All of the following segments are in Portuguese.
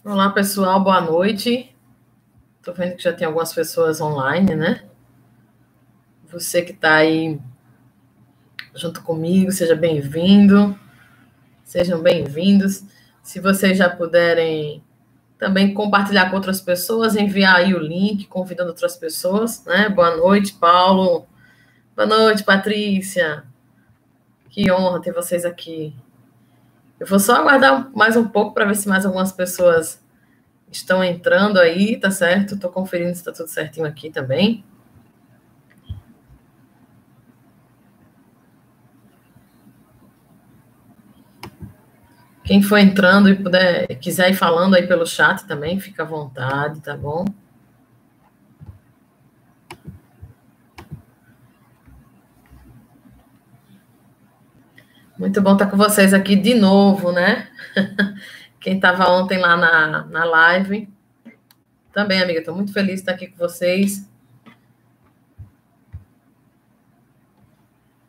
Olá, pessoal, boa noite. Estou vendo que já tem algumas pessoas online, né? Você que está aí junto comigo, seja bem-vindo. Sejam bem-vindos. Se vocês já puderem também compartilhar com outras pessoas, enviar aí o link, convidando outras pessoas, né? Boa noite, Paulo. Boa noite, Patrícia. Que honra ter vocês aqui. Eu vou só aguardar mais um pouco para ver se mais algumas pessoas estão entrando aí, tá certo? Estou conferindo se está tudo certinho aqui também. Quem for entrando e quiser ir falando aí pelo chat também, fica à vontade, tá bom? Muito bom estar com vocês aqui de novo, né? Quem estava ontem lá na live. Também, amiga, estou muito feliz de estar aqui com vocês.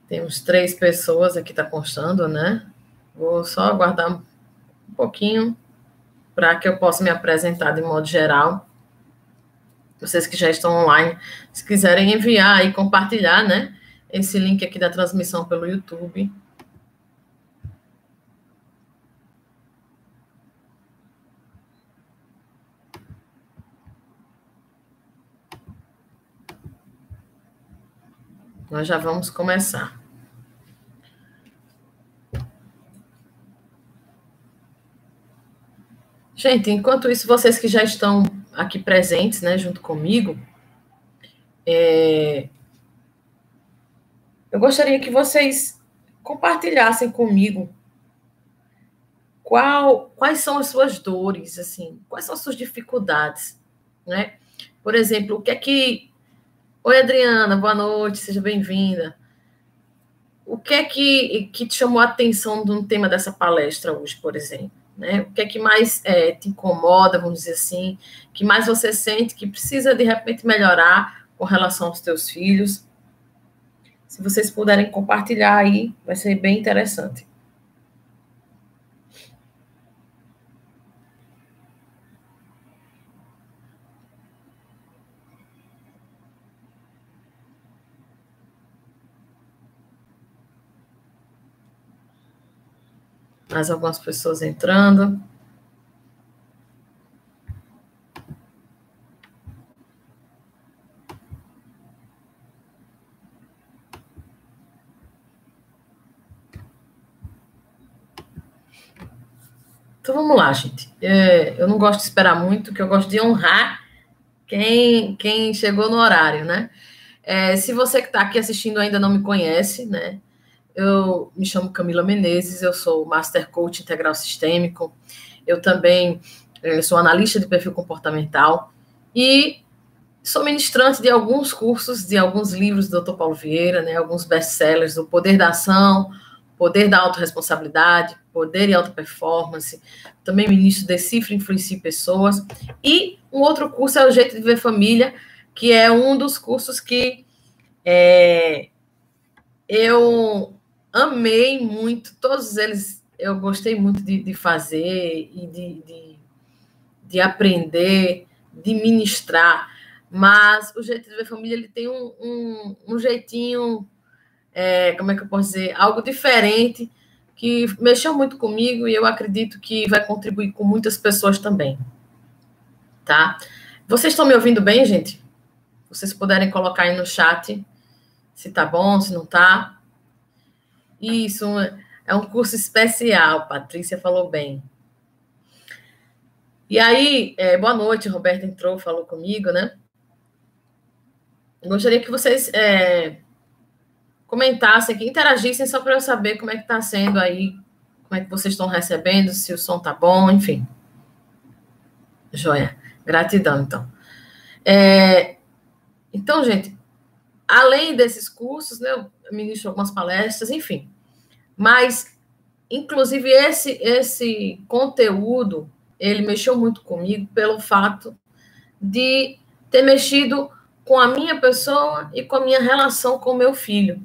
Temos 3 pessoas aqui, está constando, né? Vou só aguardar um pouquinho para que eu possa me apresentar de modo geral. Vocês que já estão online, se quiserem enviar e compartilhar, né? Esse link aqui da transmissão pelo YouTube. Nós já vamos começar. Gente, enquanto isso, vocês que já estão aqui presentes, né, junto comigo, eu gostaria que vocês compartilhassem comigo quais são as suas dores, assim, quais são as suas dificuldades, né? Por exemplo, o que é que... Oi, Adriana, boa noite, seja bem-vinda. O que é que te chamou a atenção de um tema dessa palestra hoje, por exemplo? Né? O que é que mais te incomoda, vamos dizer assim, que mais você sente que precisa, de repente, melhorar com relação aos teus filhos? Se vocês puderem compartilhar aí, vai ser bem interessante. Mais algumas pessoas entrando. Então vamos lá, gente. Eu não gosto de esperar muito, que eu gosto de honrar quem chegou no horário, né? Se você que está aqui assistindo ainda não me conhece, né? Eu me chamo Camila Menezes, eu sou Master Coach Integral Sistêmico, eu também sou analista de perfil comportamental e sou ministrante de alguns cursos, de alguns livros do Dr. Paulo Vieira, né, alguns best-sellers do Poder da Ação, Poder da Autorresponsabilidade, Poder e Alta Performance, também ministro Decifre e Influencie Pessoas, e um outro curso é o Jeito de Ver Família, que é um dos cursos que eu amei muito, todos eles eu gostei muito de fazer e de aprender, de ministrar, mas o Jeito de Ver Família ele tem um jeitinho, como é que eu posso dizer, algo diferente, que mexeu muito comigo e eu acredito que vai contribuir com muitas pessoas também, tá? Vocês estão me ouvindo bem, gente? Vocês puderem colocar aí no chat se tá bom, se não tá. Isso, é um curso especial, Patrícia falou bem. E aí, boa noite, Roberto entrou, falou comigo, né? Gostaria que vocês comentassem aqui, interagissem só para eu saber como é que está sendo aí, como é que vocês estão recebendo, se o som tá bom, enfim. Joia. Gratidão, então. Então, gente, além desses cursos, né, eu ministro algumas palestras, enfim. Mas, inclusive, esse conteúdo, ele mexeu muito comigo pelo fato de ter mexido com a minha pessoa e com a minha relação com o meu filho.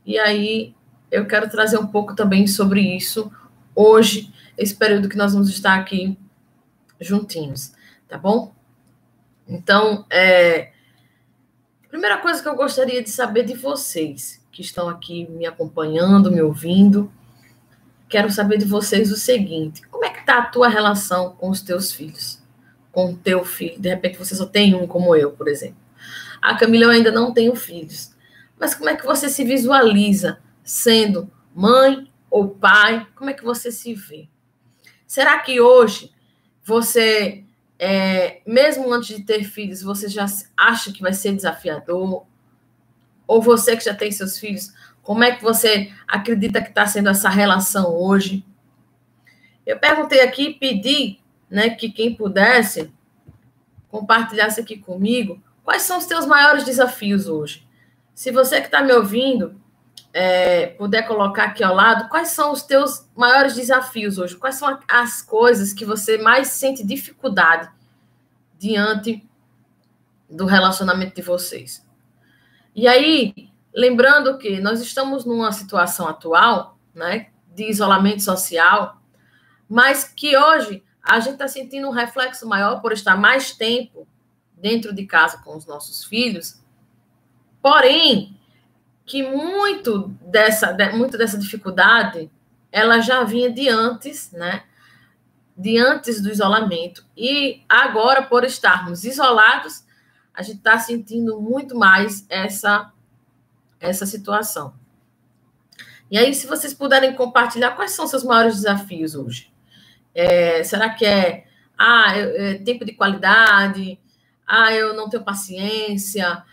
E aí eu quero trazer um pouco também sobre isso hoje, esse período que nós vamos estar aqui juntinhos, tá bom? Então, a primeira coisa que eu gostaria de saber de vocês, que estão aqui me acompanhando, me ouvindo, quero saber de vocês o seguinte: como é que está a tua relação com os teus filhos? Com o teu filho? De repente você só tem um, como eu, por exemplo. A Camila, eu ainda não tenho filhos. Mas como é que você se visualiza sendo mãe ou pai? Como é que você se vê? Será que hoje você, mesmo antes de ter filhos, você já acha que vai ser desafiador? Ou você que já tem seus filhos, como é que você acredita que está sendo essa relação hoje? Eu perguntei aqui, pedi, né, que quem pudesse compartilhasse aqui comigo quais são os teus maiores desafios hoje. Se você que está me ouvindo puder colocar aqui ao lado, quais são os teus maiores desafios hoje? Quais são as coisas que você mais sente dificuldade diante do relacionamento de vocês? E aí, lembrando que nós estamos numa situação atual, né, de isolamento social, mas que hoje a gente está sentindo um reflexo maior por estar mais tempo dentro de casa com os nossos filhos, porém, que muito dessa dificuldade, ela já vinha de antes, né, de antes do isolamento, e agora, por estarmos isolados, a gente está sentindo muito mais essa situação. E aí, se vocês puderem compartilhar, quais são os seus maiores desafios hoje? Será que tempo de qualidade? Eu não tenho paciência?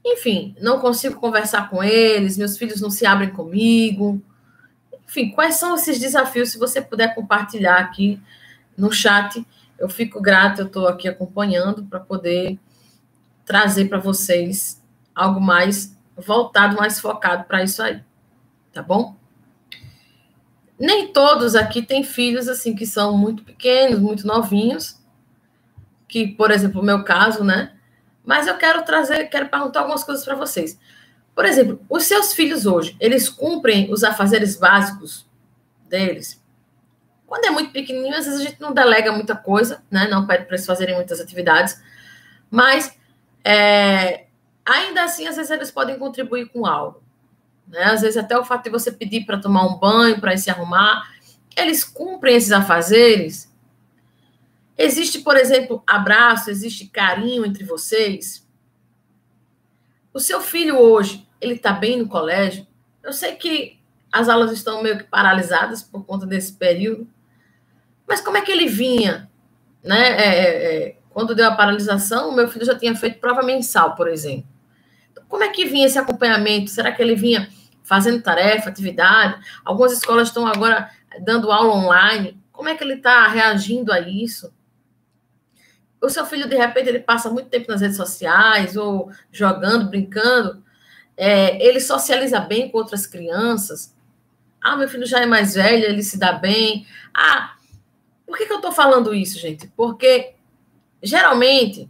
Enfim, não consigo conversar com eles, meus filhos não se abrem comigo. Enfim, quais são esses desafios? Se você puder compartilhar aqui no chat, eu fico grata, eu estou aqui acompanhando para poder trazer para vocês algo mais voltado, mais focado para isso aí, tá bom? Nem todos aqui têm filhos assim que são muito pequenos, muito novinhos, que, por exemplo, o meu caso, né? Mas eu quero perguntar algumas coisas para vocês. Por exemplo, os seus filhos hoje, eles cumprem os afazeres básicos deles? Quando é muito pequenininho, às vezes a gente não delega muita coisa, né? Não pede para eles fazerem muitas atividades, mas ainda assim, às vezes eles podem contribuir com algo, né? Às vezes até o fato de você pedir para tomar um banho, para se arrumar, eles cumprem esses afazeres? Existe, por exemplo, abraço, existe carinho entre vocês? O seu filho hoje, ele está bem no colégio? Eu sei que as aulas estão meio que paralisadas por conta desse período, mas como é que ele vinha, né? Quando deu a paralisação, o meu filho já tinha feito prova mensal, por exemplo. Então, como é que vinha esse acompanhamento? Será que ele vinha fazendo tarefa, atividade? Algumas escolas estão agora dando aula online. Como é que ele está reagindo a isso? O seu filho, de repente, ele passa muito tempo nas redes sociais, ou jogando, brincando. Ele socializa bem com outras crianças. Meu filho já é mais velho, ele se dá bem. Por que eu estou falando isso, gente? Porque, geralmente,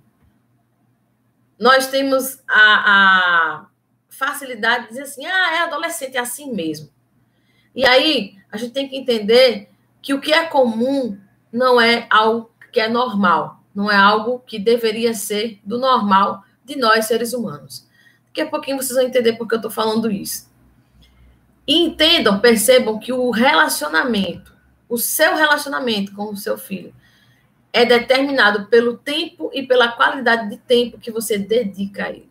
nós temos a facilidade de dizer assim, é adolescente, é assim mesmo. E aí, a gente tem que entender que o que é comum não é algo que é normal, não é algo que deveria ser do normal de nós, seres humanos. Daqui a pouquinho vocês vão entender por que eu estou falando isso. E entendam, percebam que o relacionamento, o seu relacionamento com o seu filho, é determinado pelo tempo e pela qualidade de tempo que você dedica a ele.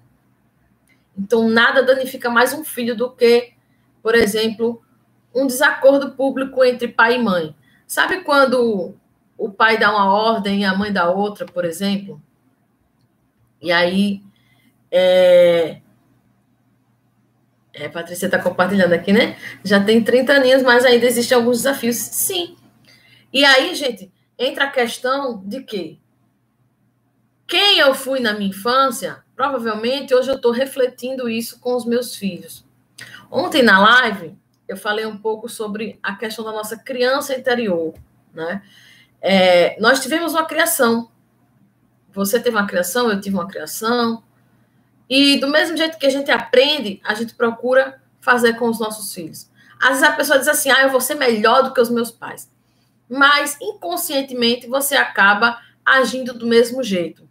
Então, nada danifica mais um filho do que, por exemplo, um desacordo público entre pai e mãe. Sabe quando o pai dá uma ordem e a mãe dá outra, por exemplo? E aí, Patrícia está compartilhando aqui, né? Já tem 30 aninhos, mas ainda existem alguns desafios. Sim. E aí, gente, entra a questão de que quem eu fui na minha infância, provavelmente hoje eu estou refletindo isso com os meus filhos. Ontem na live, eu falei um pouco sobre a questão da nossa criança interior, né? Nós tivemos uma criação. Você teve uma criação, eu tive uma criação. E do mesmo jeito que a gente aprende, a gente procura fazer com os nossos filhos. Às vezes a pessoa diz assim, eu vou ser melhor do que os meus pais. mas inconscientemente você acaba agindo do mesmo jeito.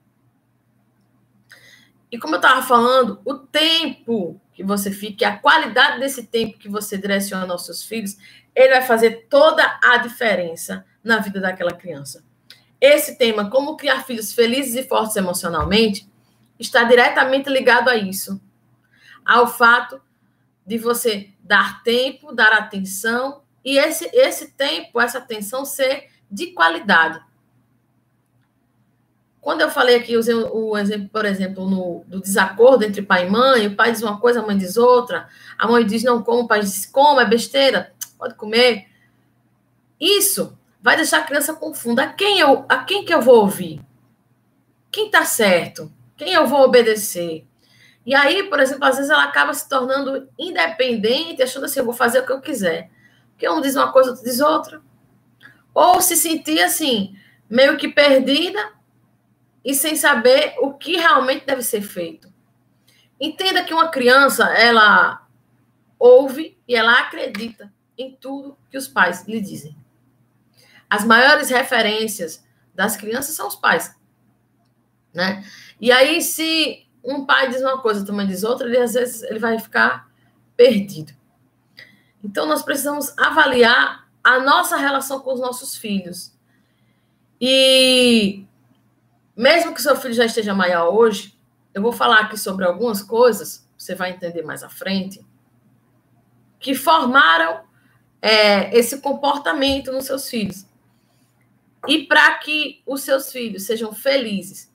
E como eu estava falando, o tempo que você fica, a qualidade desse tempo que você direciona aos seus filhos, ele vai fazer toda a diferença na vida daquela criança. Esse tema, como criar filhos felizes e fortes emocionalmente, está diretamente ligado a isso. Ao fato de você dar tempo, dar atenção, e esse tempo, essa atenção ser de qualidade. Quando eu falei aqui, usei o exemplo, por exemplo, do desacordo entre pai e mãe, o pai diz uma coisa, a mãe diz outra, a mãe diz não como, o pai diz como, é besteira, pode comer. Isso vai deixar a criança confunda. A quem que eu vou ouvir? Quem está certo? Quem eu vou obedecer? E aí, por exemplo, às vezes ela acaba se tornando independente, achando assim, eu vou fazer o que eu quiser. Porque um diz uma coisa, outro diz outra. Ou se sentir assim, meio que perdida e sem saber o que realmente deve ser feito. Entenda que uma criança, ela ouve e ela acredita em tudo que os pais lhe dizem. As maiores referências das crianças são os pais, né? E aí, se um pai diz uma coisa, outra mãe diz outra, às vezes ele vai ficar perdido. Então, nós precisamos avaliar a nossa relação com os nossos filhos. E mesmo que seu filho já esteja maior hoje, eu vou falar aqui sobre algumas coisas, você vai entender mais à frente, que formaram esse comportamento nos seus filhos. E para que os seus filhos sejam felizes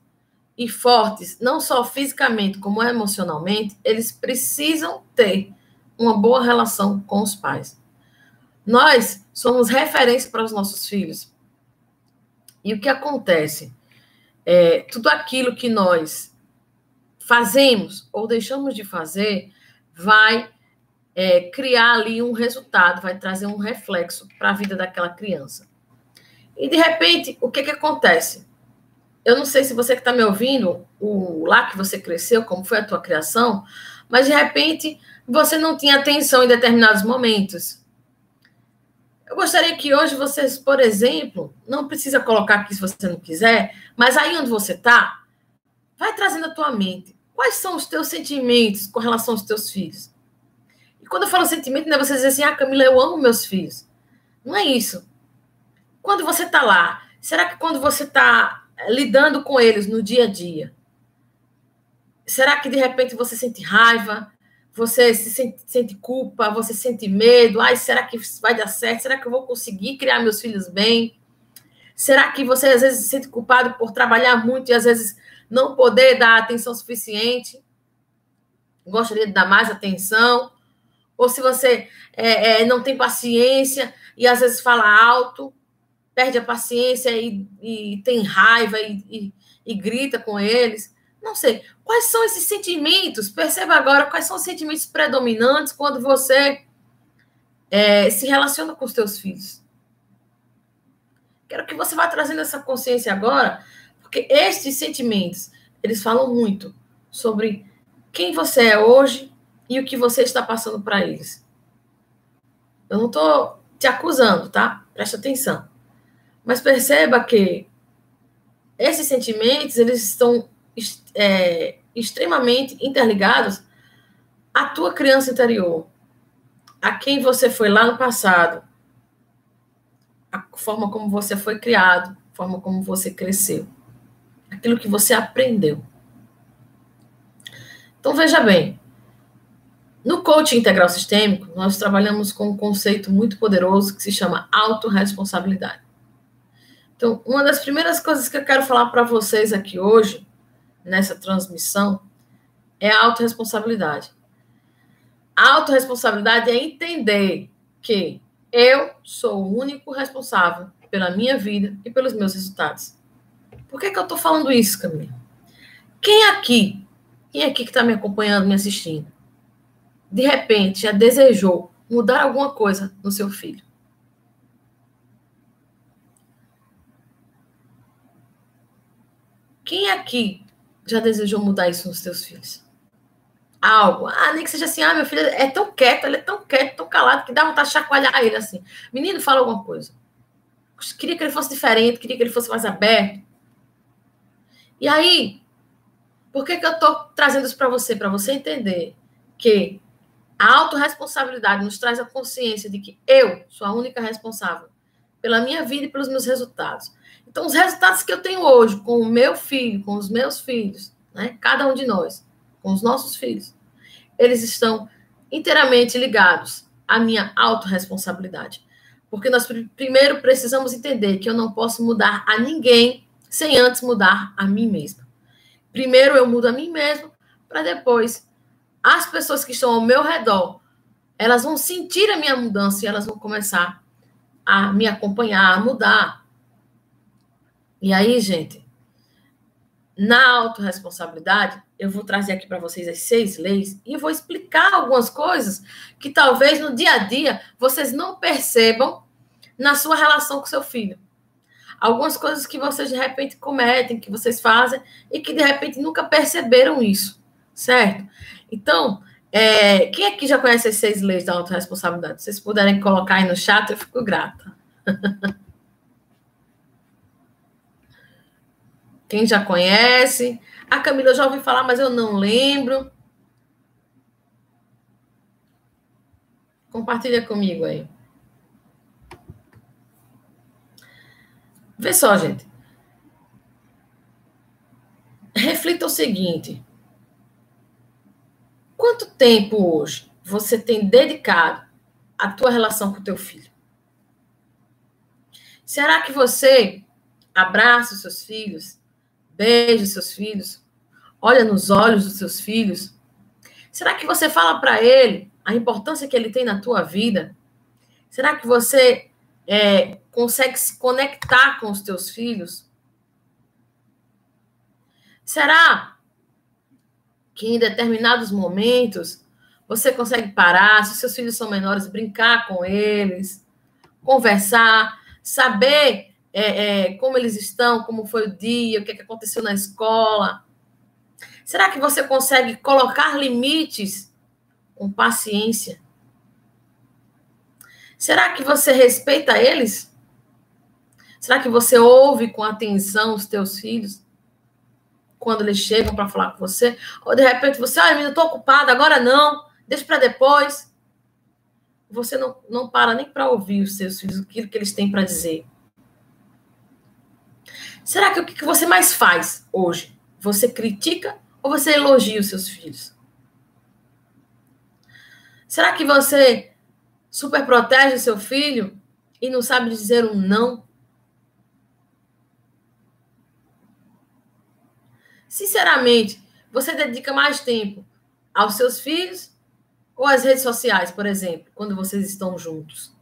e fortes, não só fisicamente, como emocionalmente, eles precisam ter uma boa relação com os pais. Nós somos referência para os nossos filhos. E o que acontece? Tudo aquilo que nós fazemos ou deixamos de fazer vai criar ali um resultado, vai trazer um reflexo para a vida daquela criança. E, de repente, o que acontece? Eu não sei se você que está me ouvindo, lá que você cresceu, como foi a tua criação, mas, de repente, você não tinha atenção em determinados momentos. Eu gostaria que hoje vocês, por exemplo, não precisa colocar aqui se você não quiser, mas aí onde você está, vai trazendo a tua mente. Quais são os teus sentimentos com relação aos teus filhos? E quando eu falo sentimento, não é você dizer assim, Camila, eu amo meus filhos. Não é isso. Quando você está lá, será que quando você está lidando com eles no dia a dia, será que de repente você sente raiva, você sente culpa, você sente medo? Ai, será que vai dar certo? Será que eu vou conseguir criar meus filhos bem? Será que você às vezes se sente culpado por trabalhar muito e às vezes não poder dar atenção suficiente? Gostaria de dar mais atenção? Ou se você não tem paciência e às vezes fala alto, perde a paciência e tem raiva e grita com eles. Não sei. Quais são esses sentimentos? Perceba agora quais são os sentimentos predominantes quando você se relaciona com os teus filhos. Quero que você vá trazendo essa consciência agora, porque estes sentimentos, eles falam muito sobre quem você é hoje e o que você está passando para eles. Eu não estou te acusando, tá? Preste atenção. Mas perceba que esses sentimentos, eles estão extremamente interligados à tua criança interior, a quem você foi lá no passado, a forma como você foi criado, a forma como você cresceu, aquilo que você aprendeu. Então, veja bem, no coaching integral sistêmico, nós trabalhamos com um conceito muito poderoso que se chama autorresponsabilidade. Então, uma das primeiras coisas que eu quero falar para vocês aqui hoje, nessa transmissão, é a autorresponsabilidade. A autorresponsabilidade é entender que eu sou o único responsável pela minha vida e pelos meus resultados. Por que eu estou falando isso, Camila? Quem aqui que está me acompanhando, me assistindo, de repente já desejou mudar alguma coisa no seu filho? Quem aqui já desejou mudar isso nos seus filhos? Algo. Nem que seja assim, meu filho é tão quieto, ele é tão quieto, tão calado, que dá vontade de chacoalhar ele assim. Menino, fala alguma coisa. queria que ele fosse diferente, queria que ele fosse mais aberto. E aí, por que eu estou trazendo isso para você? Para você entender que a autorresponsabilidade nos traz a consciência de que eu sou a única responsável pela minha vida e pelos meus resultados. Então, os resultados que eu tenho hoje com o meu filho, com os meus filhos, né, cada um de nós, com os nossos filhos, eles estão inteiramente ligados à minha autorresponsabilidade. Porque nós primeiro precisamos entender que eu não posso mudar a ninguém sem antes mudar a mim mesma. Primeiro eu mudo a mim mesma, para depois as pessoas que estão ao meu redor, elas vão sentir a minha mudança e elas vão começar a me acompanhar, a mudar. E aí, gente, na autorresponsabilidade, eu vou trazer aqui para vocês as 6 leis e vou explicar algumas coisas que talvez no dia a dia vocês não percebam na sua relação com seu filho. Algumas coisas que vocês de repente cometem, que vocês fazem e que de repente nunca perceberam isso, certo? Então, quem aqui já conhece as 6 leis da autorresponsabilidade? Se vocês puderem colocar aí no chat, eu fico grata. Quem já conhece? A Camila, eu já ouvi falar, mas eu não lembro. Compartilha comigo aí. Vê só, gente. Reflita o seguinte. Quanto tempo hoje você tem dedicado à tua relação com o teu filho? Será que você abraça os seus filhos, beija os seus filhos, olha nos olhos dos seus filhos? Será que você fala para ele a importância que ele tem na tua vida? Será que você consegue se conectar com os teus filhos? Será que em determinados momentos você consegue parar, se seus filhos são menores, brincar com eles, conversar, saber como eles estão, como foi o dia, o que aconteceu na escola? Será que você consegue colocar limites com paciência? Será que você respeita eles? Será que você ouve com atenção os teus filhos quando eles chegam para falar com você? Ou de repente você, menina, eu estou ocupada, agora não, deixa para depois. Você não para nem para ouvir os seus filhos, aquilo que eles têm para dizer. Será que o que você mais faz hoje? Você critica ou você elogia os seus filhos? Será que você super protege o seu filho e não sabe dizer um não? Sinceramente, você dedica mais tempo aos seus filhos ou às redes sociais, por exemplo, quando vocês estão juntos?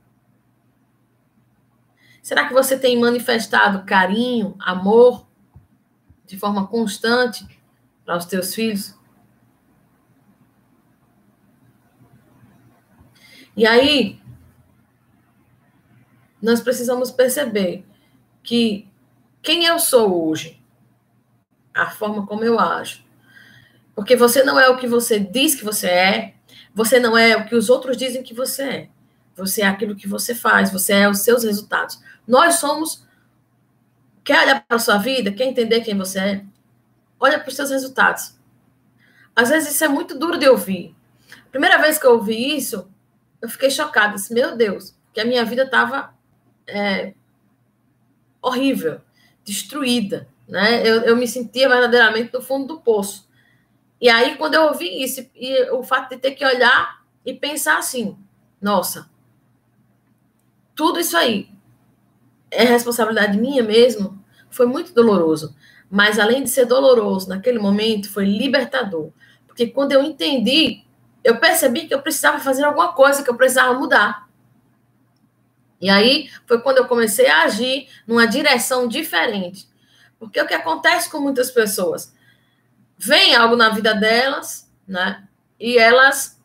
Será que você tem manifestado carinho, amor, de forma constante para os teus filhos? E aí, nós precisamos perceber que quem eu sou hoje, a forma como eu ajo, porque você não é o que você diz que você não é o que os outros dizem que você é aquilo que você faz, você é os seus resultados. Nós somos, quer olhar para a sua vida, quer entender quem você é, olha para os seus resultados. Às vezes isso é muito duro de ouvir. Primeira vez que eu ouvi isso, eu fiquei chocada, disse, meu Deus, que a minha vida estava horrível, destruída, né? Eu me sentia verdadeiramente no fundo do poço. E aí, quando eu ouvi isso, e o fato de ter que olhar e pensar assim, nossa, tudo isso aí é responsabilidade minha mesmo, foi muito doloroso. Mas, além de ser doloroso, naquele momento, foi libertador. Porque quando eu entendi, eu percebi que eu precisava fazer alguma coisa, que eu precisava mudar. E aí, foi quando eu comecei a agir numa direção diferente. Porque o que acontece com muitas pessoas? Vem algo na vida delas, né? E elas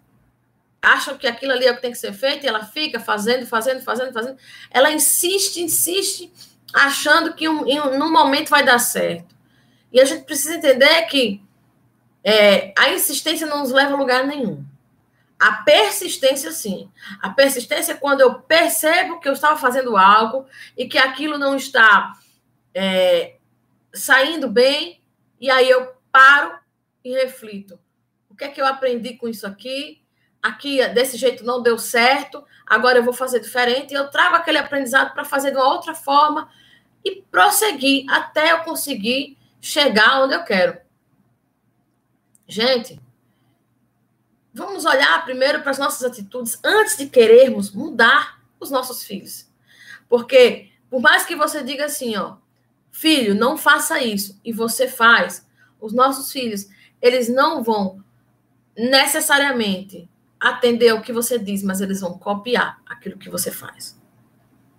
acham que aquilo ali é o que tem que ser feito, e ela fica fazendo. Ela insiste, achando que num momento vai dar certo. E a gente precisa entender que a insistência não nos leva a lugar nenhum. A persistência, sim. A persistência é quando eu percebo que eu estava fazendo algo e que aquilo não está saindo bem, e aí eu paro e reflito. O que é que eu aprendi com isso aqui? Aqui, desse jeito, não deu certo, agora eu vou fazer diferente, e eu trago aquele aprendizado para fazer de uma outra forma e prosseguir até eu conseguir chegar onde eu quero. Gente, vamos olhar primeiro para as nossas atitudes antes de querermos mudar os nossos filhos. Porque, por mais que você diga assim, ó, filho, não faça isso, e você faz, os nossos filhos, eles não vão necessariamente atender o que você diz, mas eles vão copiar aquilo que você faz.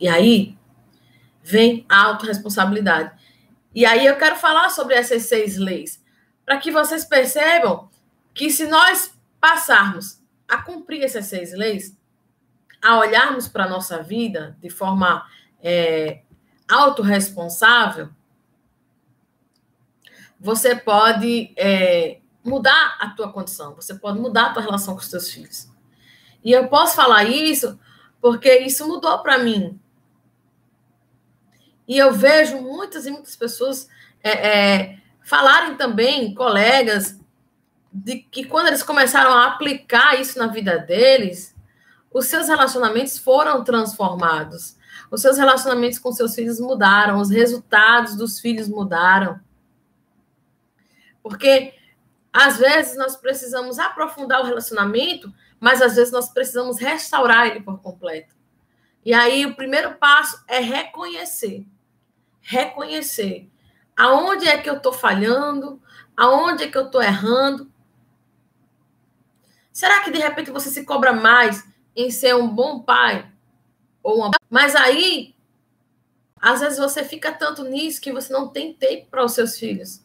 E aí vem a autorresponsabilidade. E aí eu quero falar sobre essas 6 leis, para que vocês percebam que se nós passarmos a cumprir essas 6 leis, a olharmos para a nossa vida de forma autorresponsável, você pode mudar a tua condição, você pode mudar a tua relação com os teus filhos. E eu posso falar isso porque isso mudou para mim. E eu vejo muitas e muitas pessoas falarem também, colegas, de que quando eles começaram a aplicar isso na vida deles, os seus relacionamentos foram transformados. Os seus relacionamentos com seus filhos mudaram, os resultados dos filhos mudaram. Porque, às vezes, nós precisamos aprofundar o relacionamento, mas, às vezes, nós precisamos restaurar ele por completo. E aí, o primeiro passo é reconhecer. Reconhecer aonde é que eu estou falhando, aonde é que eu estou errando. Será que, de repente, você se cobra mais em ser um bom pai? Mas aí, às vezes, você fica tanto nisso que você não tem tempo para os seus filhos.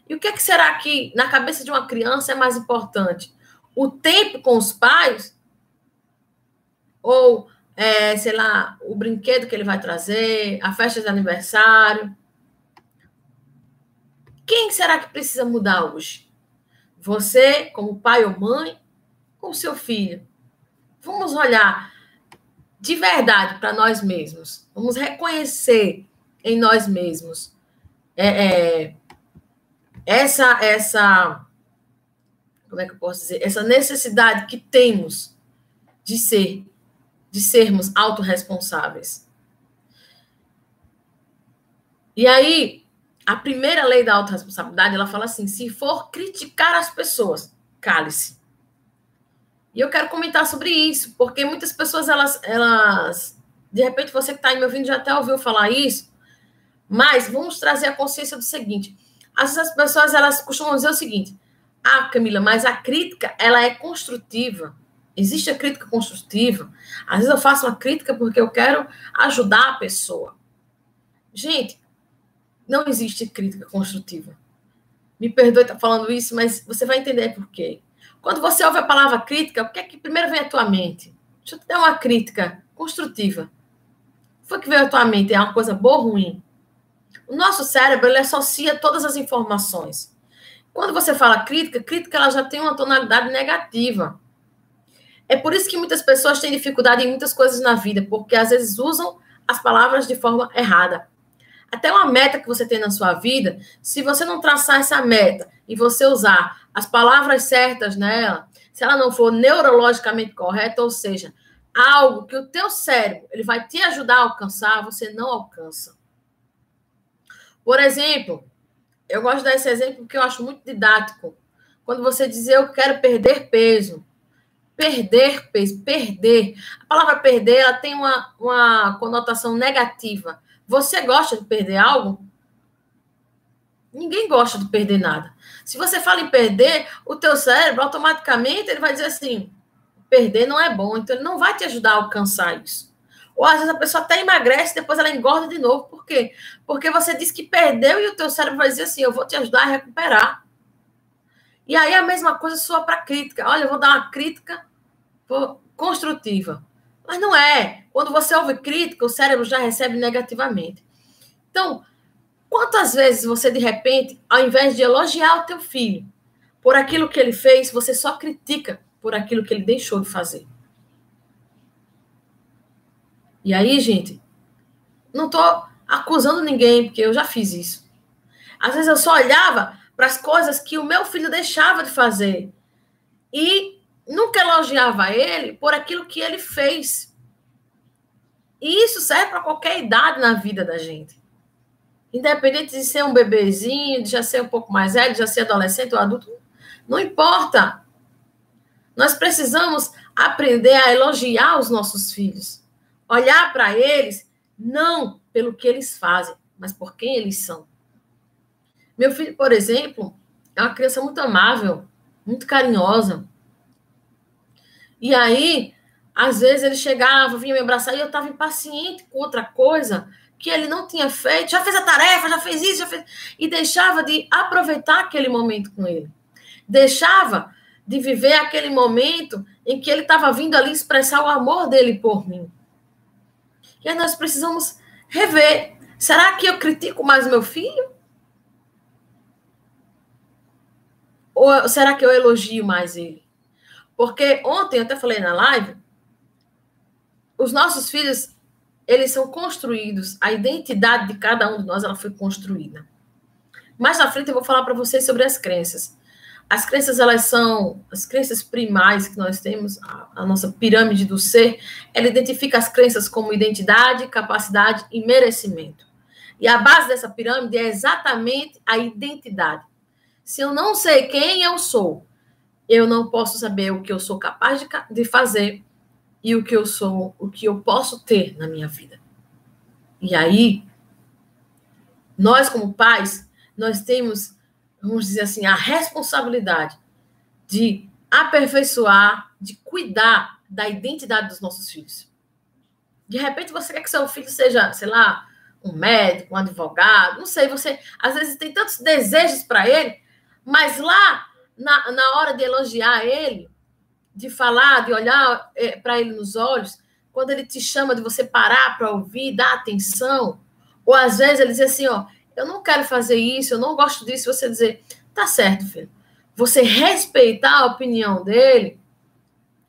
E o que será que, na cabeça de uma criança, é mais importante? O tempo com os pais? Ou, sei lá, o brinquedo que ele vai trazer, a festa de aniversário? Quem será que precisa mudar hoje? Você, como pai ou mãe, ou seu filho? Vamos olhar de verdade para nós mesmos. Vamos reconhecer em nós mesmos essa como é que eu posso dizer? Essa necessidade que temos de sermos autorresponsáveis. E aí, a primeira lei da autorresponsabilidade, ela fala assim, se for criticar as pessoas, cale-se. E eu quero comentar sobre isso, porque muitas pessoas, elas de repente, você que está aí me ouvindo já até ouviu falar isso, mas vamos trazer a consciência do seguinte, às vezes as pessoas, elas costumam dizer o seguinte, Camila, mas a crítica, ela é construtiva. Existe a crítica construtiva. Às vezes eu faço uma crítica porque eu quero ajudar a pessoa. Gente, não existe crítica construtiva. Me perdoe estar falando isso, mas você vai entender por quê. Quando você ouve a palavra crítica, o que é que primeiro vem à tua mente? Deixa eu te dar uma crítica construtiva. O que foi que veio à tua mente? É uma coisa boa ou ruim? O nosso cérebro, ele associa todas as informações. Quando você fala crítica, ela já tem uma tonalidade negativa. É por isso que muitas pessoas têm dificuldade em muitas coisas na vida, porque às vezes usam as palavras de forma errada. Até uma meta que você tem na sua vida, se você não traçar essa meta e você usar as palavras certas nela, se ela não for neurologicamente correta, ou seja, algo que o teu cérebro ele vai te ajudar a alcançar, você não alcança. Por exemplo, eu gosto de dar esse exemplo porque eu acho muito didático. Quando você diz, eu quero perder peso. Perder peso, perder. A palavra perder, ela tem uma conotação negativa. Você gosta de perder algo? Ninguém gosta de perder nada. Se você fala em perder, o teu cérebro, automaticamente, ele vai dizer assim, perder não é bom, então ele não vai te ajudar a alcançar isso. Ou às vezes a pessoa até emagrece, depois ela engorda de novo. Por quê? Porque você disse que perdeu e o teu cérebro vai dizer assim, eu vou te ajudar a recuperar. E aí a mesma coisa soa para crítica. Olha, eu vou dar uma crítica construtiva. Mas não é. Quando você ouve crítica, o cérebro já recebe negativamente. Então, quantas vezes você, de repente, ao invés de elogiar o teu filho por aquilo que ele fez, você só critica por aquilo que ele deixou de fazer. E aí, gente, não estou acusando ninguém, porque eu já fiz isso. Às vezes eu só olhava para as coisas que o meu filho deixava de fazer e nunca elogiava ele por aquilo que ele fez. E isso serve para qualquer idade na vida da gente. Independente de ser um bebezinho, de já ser um pouco mais velho, de já ser adolescente ou adulto, não importa. Nós precisamos aprender a elogiar os nossos filhos. Olhar para eles, não pelo que eles fazem, mas por quem eles são. Meu filho, por exemplo, é uma criança muito amável, muito carinhosa. E aí, às vezes ele chegava, vinha me abraçar e eu estava impaciente com outra coisa que ele não tinha feito. Já fez a tarefa, já fez isso, já fez... E deixava de aproveitar aquele momento com ele. Deixava de viver aquele momento em que ele estava vindo ali expressar o amor dele por mim. E aí nós precisamos rever. Será que eu critico mais meu filho? Ou será que eu elogio mais ele? Porque ontem, eu até falei na live, os nossos filhos, eles são construídos, a identidade de cada um de nós, ela foi construída. Mais à frente eu vou falar para vocês sobre as crenças. As crenças, elas são as crenças primais que nós temos, a nossa pirâmide do ser, ela identifica as crenças como identidade, capacidade e merecimento. E a base dessa pirâmide é exatamente a identidade. Se eu não sei quem eu sou, eu não posso saber o que eu sou capaz de fazer e o que eu sou, o que eu posso ter na minha vida. E aí, nós como pais, nós temos, vamos dizer assim, a responsabilidade de aperfeiçoar, de cuidar da identidade dos nossos filhos. De repente, você quer que seu filho seja, sei lá, um médico, um advogado, não sei, você às vezes tem tantos desejos para ele, mas lá, na hora de elogiar ele, de falar, de olhar para ele nos olhos, quando ele te chama de você parar para ouvir, dar atenção, ou às vezes ele diz assim, ó, eu não quero fazer isso, eu não gosto disso, você dizer, tá certo, filho. Você respeitar a opinião dele,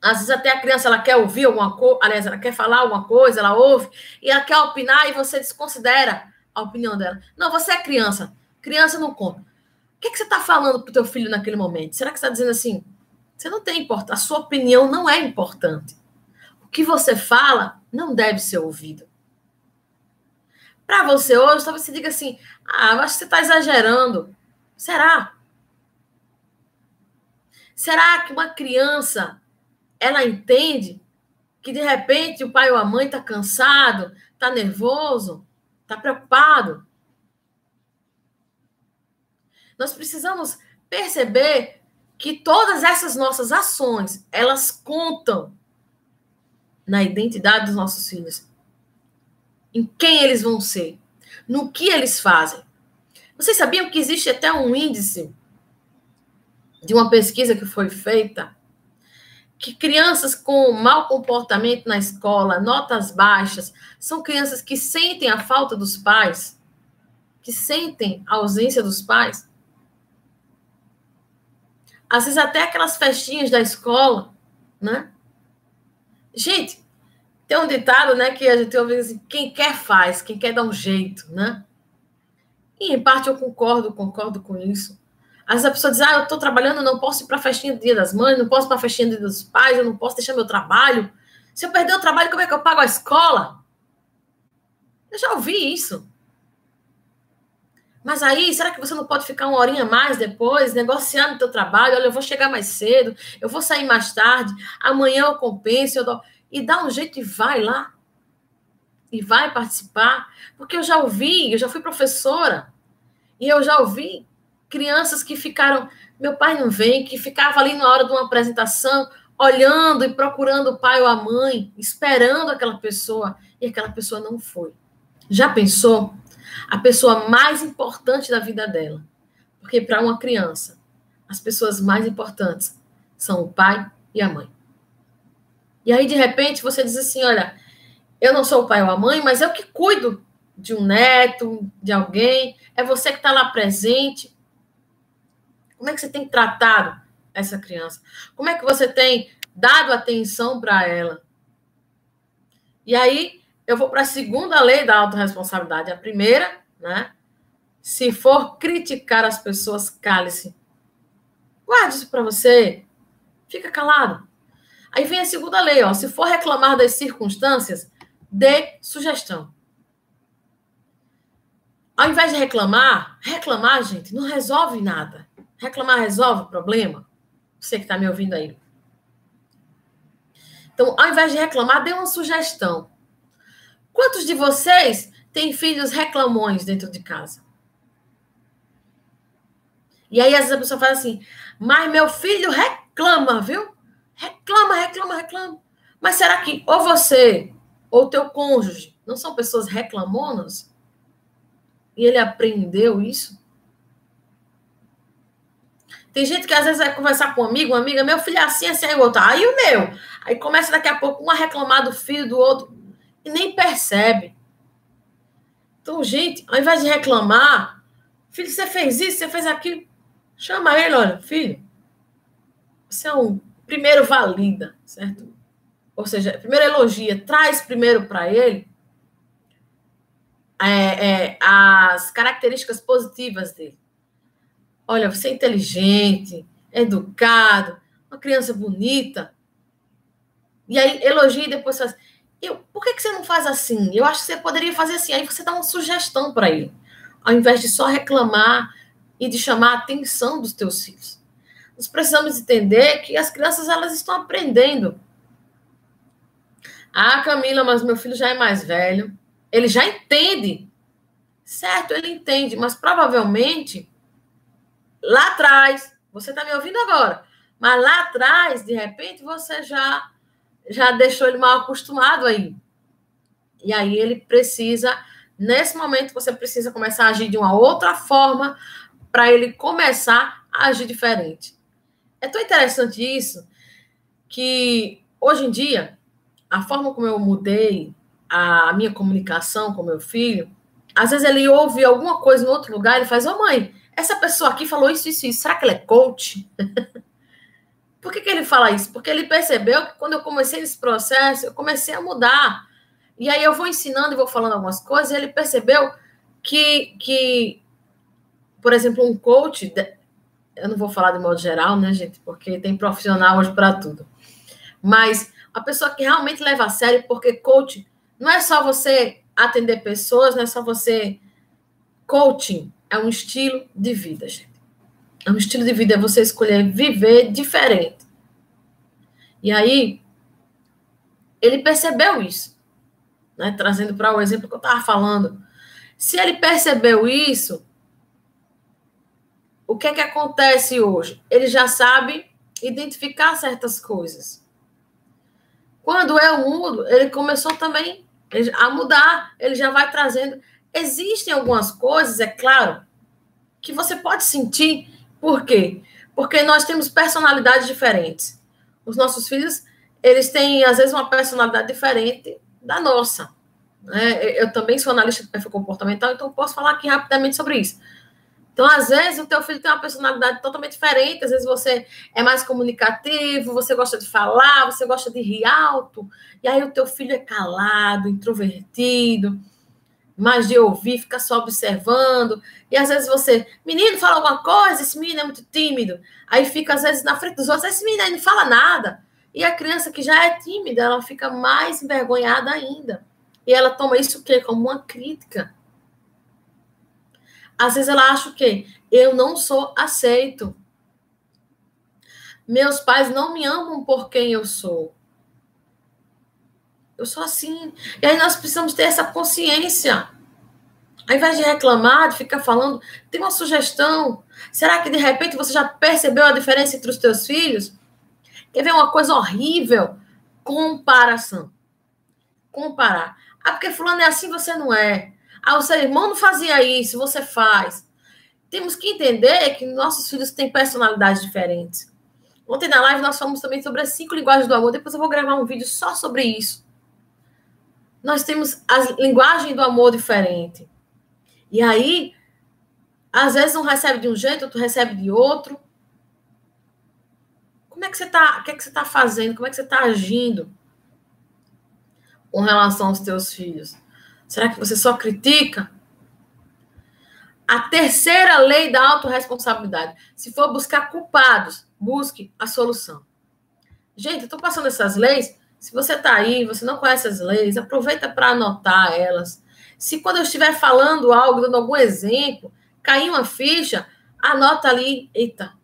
às vezes até a criança, ela quer ouvir alguma coisa, aliás, ela quer falar alguma coisa, ela ouve, e ela quer opinar, e você desconsidera a opinião dela. Não, você é criança, criança não conta. O que você está falando para o teu filho naquele momento? Será que você está dizendo assim, você não tem importância, a sua opinião não é importante. O que você fala não deve ser ouvido. Para você hoje, talvez você diga assim, eu acho que você está exagerando. Será? Será que uma criança, ela entende que, de repente, o pai ou a mãe está cansado, está nervoso, está preocupado? Nós precisamos perceber que todas essas nossas ações, elas contam na identidade dos nossos filhos. Em quem eles vão ser. No que eles fazem. Vocês sabiam que existe até um índice de uma pesquisa que foi feita que crianças com mau comportamento na escola, notas baixas, são crianças que sentem a falta dos pais, que sentem a ausência dos pais. Às vezes até aquelas festinhas da escola, né? Gente, tem um ditado, né, que a gente ouve assim, quem quer faz, quem quer dá um jeito, né? E em parte eu concordo com isso. Às vezes a pessoa diz, eu estou trabalhando, não posso ir para a festinha do Dia das Mães, não posso ir para a festinha do Dia dos Pais, eu não posso deixar meu trabalho. Se eu perder o trabalho, como é que eu pago a escola? Eu já ouvi isso. Mas aí, será que você não pode ficar uma horinha a mais depois, negociar no teu trabalho? Olha, eu vou chegar mais cedo, eu vou sair mais tarde, amanhã eu compenso, eu dou... E dá um jeito e vai lá. E vai participar. Porque eu já fui professora, e eu já ouvi crianças que ficaram, meu pai não vem, que ficava ali na hora de uma apresentação, olhando e procurando o pai ou a mãe, esperando aquela pessoa, e aquela pessoa não foi. Já pensou? A pessoa mais importante da vida dela. Porque para uma criança, as pessoas mais importantes são o pai e a mãe. E aí, de repente, você diz assim, olha, eu não sou o pai ou a mãe, mas eu que cuido de um neto, de alguém, é você que está lá presente. Como é que você tem tratado essa criança? Como é que você tem dado atenção para ela? E aí, eu vou para a segunda lei da autorresponsabilidade. A primeira, né? Se for criticar as pessoas, cale-se. Guarde isso para você. Fica calado. Aí vem a segunda lei, ó. Se for reclamar das circunstâncias, dê sugestão. Ao invés de reclamar, gente, não resolve nada. Reclamar resolve o problema? Você que está me ouvindo aí. Então, ao invés de reclamar, dê uma sugestão. Quantos de vocês têm filhos reclamões dentro de casa? E aí, às vezes, a pessoa fala assim, mas meu filho reclama, viu? Reclama. Mas será que ou você ou teu cônjuge não são pessoas reclamonas? E ele aprendeu isso? Tem gente que às vezes vai conversar com um amigo, uma amiga, meu filho é assim, aí o outro, aí o meu. Aí começa daqui a pouco um a reclamar do filho do outro e nem percebe. Então, gente, ao invés de reclamar, filho, você fez isso, você fez aquilo, chama ele, olha, filho, você é um primeiro valida, certo? Ou seja, primeiro elogia, traz primeiro para ele as características positivas dele. Olha, você é inteligente, educado, uma criança bonita. E aí elogia e depois faz. Por que você não faz assim? Eu acho que você poderia fazer assim. Aí você dá uma sugestão para ele, ao invés de só reclamar e de chamar a atenção dos teus filhos. Nós precisamos entender que as crianças elas estão aprendendo. Ah, Camila, mas meu filho já é mais velho. Ele já entende. Certo, ele entende, mas provavelmente lá atrás, você está me ouvindo agora, mas lá atrás, de repente, você já deixou ele mal acostumado aí. E aí ele precisa, nesse momento, você precisa começar a agir de uma outra forma para ele começar a agir diferente. É tão interessante isso que, hoje em dia, a forma como eu mudei a minha comunicação com meu filho, às vezes ele ouve alguma coisa em outro lugar, ele faz, mãe, essa pessoa aqui falou isso. Será que ele é coach? Por que ele fala isso? Porque ele percebeu que quando eu comecei esse processo, eu comecei a mudar. E aí eu vou ensinando e vou falando algumas coisas, e ele percebeu que por exemplo, um coach, eu não vou falar de modo geral, né, gente? Porque tem profissional hoje para tudo. Mas a pessoa que realmente leva a sério, porque coach não é só você atender pessoas, não é só você... Coaching é um estilo de vida, gente. É um estilo de vida, é você escolher viver diferente. E aí, ele percebeu isso, né? Trazendo para o exemplo que eu estava falando. Se ele percebeu isso, o que é que acontece hoje? Ele já sabe identificar certas coisas. Quando eu mudo, ele começou também a mudar, ele já vai trazendo. Existem algumas coisas, é claro, que você pode sentir. Por quê? Porque nós temos personalidades diferentes. Os nossos filhos, eles têm, às vezes, uma personalidade diferente da nossa. Né? Eu também sou analista de perfil comportamental, então posso falar aqui rapidamente sobre isso. Então, às vezes, o teu filho tem uma personalidade totalmente diferente, às vezes você é mais comunicativo, você gosta de falar, você gosta de rir alto, e aí o teu filho é calado, introvertido, mais de ouvir, fica só observando, e às vezes você, menino, fala alguma coisa, esse menino é muito tímido, aí fica às vezes na frente dos outros, esse menino aí não fala nada, e a criança que já é tímida, ela fica mais envergonhada ainda, e ela toma isso o quê? Como uma crítica. Às vezes ela acha o quê? Eu não sou aceito. Meus pais não me amam por quem eu sou. Eu sou assim. E aí nós precisamos ter essa consciência. Ao invés de reclamar, de ficar falando, tem uma sugestão. Será que de repente você já percebeu a diferença entre os teus filhos? Quer ver uma coisa horrível? Comparação. Comparar. Ah, porque fulano é assim, você não é. Ah, o seu irmão não fazia isso, você faz. Temos que entender que nossos filhos têm personalidades diferentes. Ontem na live nós falamos também sobre as 5 linguagens do amor. Depois eu vou gravar um vídeo só sobre isso. Nós temos a linguagem do amor diferente. E aí, às vezes um recebe de um jeito, outro recebe de outro. Como é que você está? O que é que você está fazendo? Como é que você está agindo com relação aos teus filhos? Será que você só critica? A terceira lei da autorresponsabilidade. Se for buscar culpados, busque a solução. Gente, eu estou passando essas leis. Se você está aí, você não conhece as leis, aproveita para anotar elas. Se quando eu estiver falando algo, dando algum exemplo, cair uma ficha, anota ali. Eita.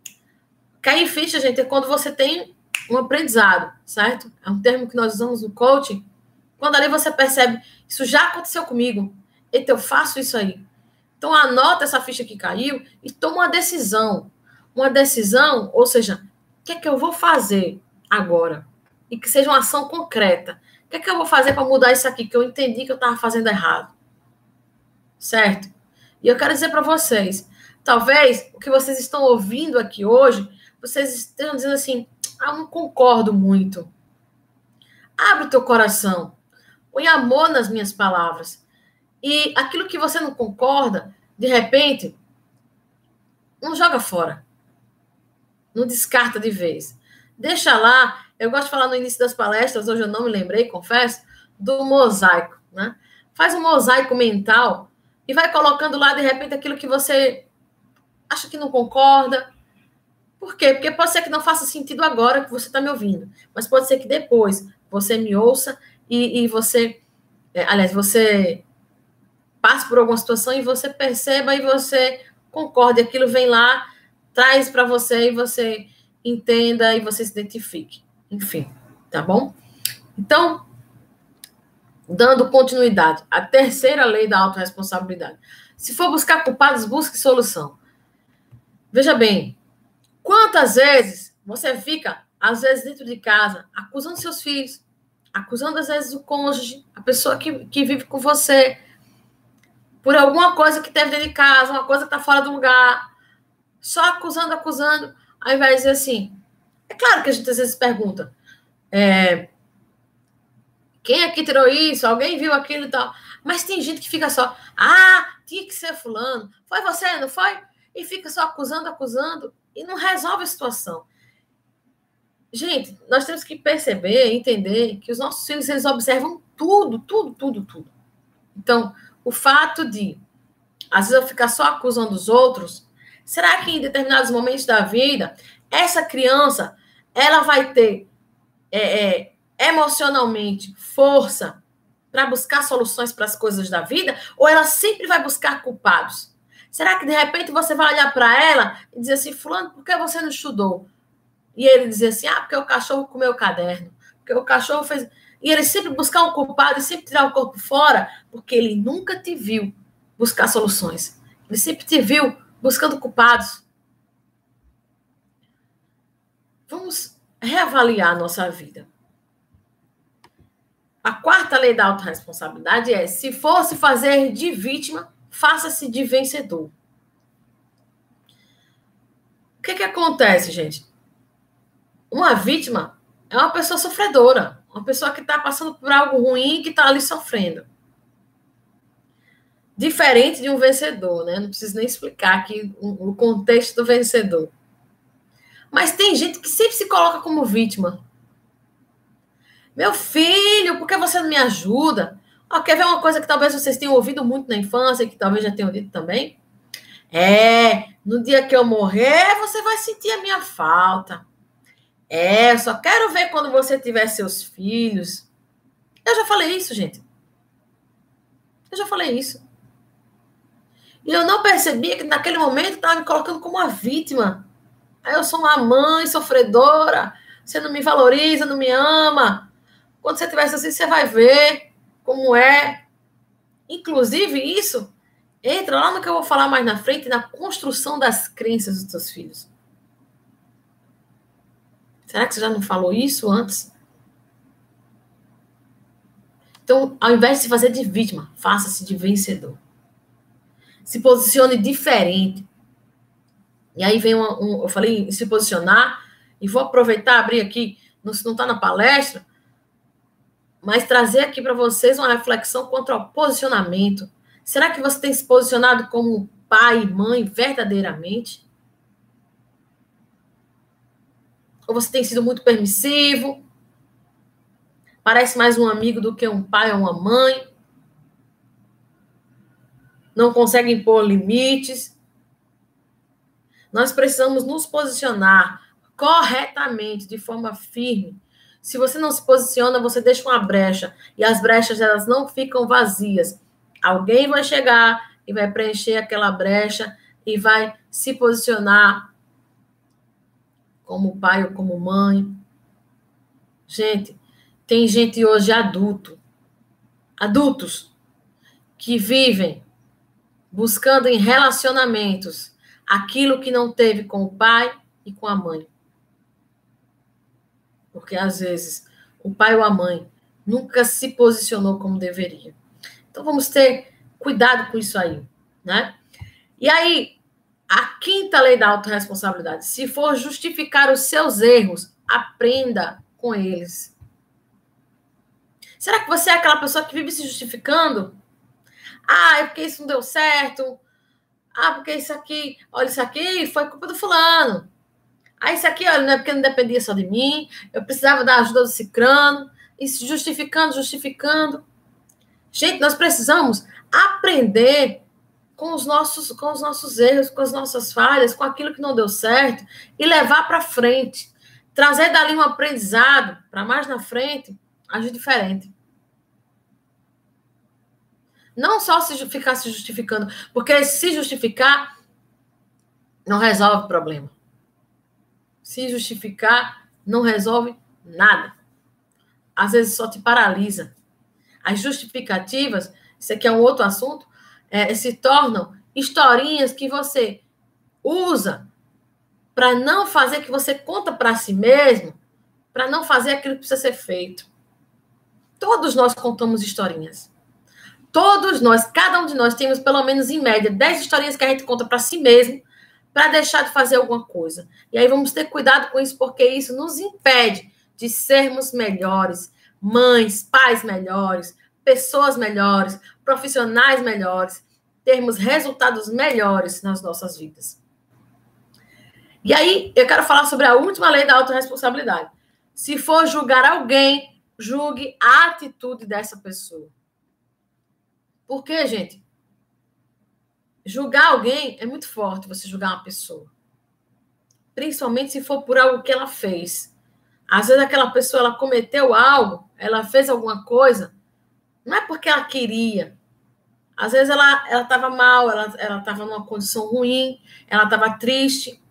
Cair ficha, gente, é quando você tem um aprendizado, certo? É um termo que nós usamos no coaching. Quando ali você percebe, isso já aconteceu comigo. Eita, eu faço isso aí. Então, anota essa ficha que caiu e toma uma decisão. Uma decisão, ou seja, o que é que eu vou fazer agora? E que seja uma ação concreta. O que é que eu vou fazer para mudar isso aqui que eu entendi que eu estava fazendo errado? Certo? E eu quero dizer para vocês, talvez o que vocês estão ouvindo aqui hoje, vocês estejam dizendo assim, eu não concordo muito. Abre o teu coração. Põe amor nas minhas palavras. E aquilo que você não concorda, de repente, não joga fora. Não descarta de vez. Deixa lá. Eu gosto de falar no início das palestras, hoje eu não me lembrei, confesso, do mosaico, né? Faz um mosaico mental e vai colocando lá, de repente, aquilo que você acha que não concorda. Por quê? Porque pode ser que não faça sentido agora que você está me ouvindo, mas pode ser que depois você me ouça e você... aliás, você passe por alguma situação e você perceba e você concorde. Aquilo vem lá, traz para você e você entenda e você se identifique. Enfim, tá bom? Então, dando continuidade, a terceira lei da autorresponsabilidade. Se for buscar culpados, busque solução. Veja bem, quantas vezes você fica, às vezes, dentro de casa, acusando seus filhos, acusando, às vezes, o cônjuge, a pessoa que vive com você, por alguma coisa que teve dentro de casa, uma coisa que está fora do lugar, só acusando, ao invés de dizer assim, é claro que a gente às vezes pergunta, quem é que tirou isso? Alguém viu aquilo e tal? Mas tem gente que fica só, tinha que ser fulano, foi você, não foi? E fica só acusando, e não resolve a situação. Gente, nós temos que perceber, entender que os nossos filhos, eles observam tudo. Então, o fato de, às vezes, eu ficar só acusando os outros, será que em determinados momentos da vida, essa criança, ela vai ter emocionalmente força para buscar soluções para as coisas da vida, ou ela sempre vai buscar culpados? Será que, de repente, você vai olhar para ela e dizer assim, fulano, por que você não estudou? E ele dizer assim, porque o cachorro comeu o caderno, porque o cachorro fez... E ele sempre buscar um culpado e sempre tirar o corpo fora, porque ele nunca te viu buscar soluções. Ele sempre te viu buscando culpados. Vamos reavaliar a nossa vida. A quarta lei da autorresponsabilidade é, se fosse fazer de vítima, faça-se de vencedor. O que acontece, gente? Uma vítima é uma pessoa sofredora, uma pessoa que está passando por algo ruim, que está ali sofrendo. Diferente de um vencedor, né? Não preciso nem explicar aqui o contexto do vencedor. Mas tem gente que sempre se coloca como vítima. Meu filho, por que você não me ajuda? Quer ver uma coisa que talvez vocês tenham ouvido muito na infância, e que talvez já tenham dito também? No dia que eu morrer, você vai sentir a minha falta. Eu só quero ver quando você tiver seus filhos. Eu já falei isso, gente. Eu já falei isso. E eu não percebia que naquele momento estava me colocando como uma vítima. Aí eu sou uma mãe sofredora, você não me valoriza, não me ama. Quando você tiver assim, você vai ver como é. Inclusive, isso entra lá no que eu vou falar mais na frente, na construção das crenças dos seus filhos. Será que você já não falou isso antes? Então, ao invés de se fazer de vítima, faça-se de vencedor. Se posicione diferente. E aí vem eu falei em se posicionar, e vou aproveitar, abrir aqui, não está na palestra, mas trazer aqui para vocês uma reflexão quanto ao posicionamento. Será que você tem se posicionado como pai e mãe verdadeiramente? Ou você tem sido muito permissivo? Parece mais um amigo do que um pai ou uma mãe? Não consegue impor limites? Nós precisamos nos posicionar corretamente, de forma firme. Se você não se posiciona, você deixa uma brecha. E as brechas, elas não ficam vazias. Alguém vai chegar e vai preencher aquela brecha e vai se posicionar como pai ou como mãe. Gente, tem gente hoje adultos, que vivem buscando em relacionamentos aquilo que não teve com o pai e com a mãe. Porque, às vezes, o pai ou a mãe nunca se posicionou como deveria. Então, vamos ter cuidado com isso aí, né? E aí, a quinta lei da autorresponsabilidade. Se for justificar os seus erros, aprenda com eles. Será que você é aquela pessoa que vive se justificando? Ah, é porque isso não deu certo. Ah, porque isso aqui, olha, isso aqui foi culpa do fulano. Ah, isso aqui, olha, não é porque não dependia só de mim, eu precisava da ajuda do cicrano, e se justificando. Gente, nós precisamos aprender com os nossos erros, com as nossas falhas, com aquilo que não deu certo, e levar para frente. Trazer dali um aprendizado para mais na frente, agir diferente. Não só ficar se justificando, porque se justificar não resolve o problema. Se justificar não resolve nada. Às vezes só te paralisa. As justificativas, isso aqui é um outro assunto, se tornam historinhas que você usa para não fazer, que você conta para si mesmo, para não fazer aquilo que precisa ser feito. Todos nós contamos historinhas. Todos nós, cada um de nós, temos pelo menos, em média, 10 historinhas que a gente conta para si mesmo, para deixar de fazer alguma coisa. E aí vamos ter cuidado com isso, porque isso nos impede de sermos melhores, mães, pais melhores, pessoas melhores, profissionais melhores, termos resultados melhores nas nossas vidas. E aí, eu quero falar sobre a última lei da autorresponsabilidade. Se for julgar alguém, julgue a atitude dessa pessoa. Por quê, gente? Julgar alguém é muito forte, você julgar uma pessoa. Principalmente se for por algo que ela fez. Às vezes aquela pessoa, ela cometeu algo, ela fez alguma coisa, não é porque ela queria. Às vezes ela estava mal, ela estava numa condição ruim, ela estava triste.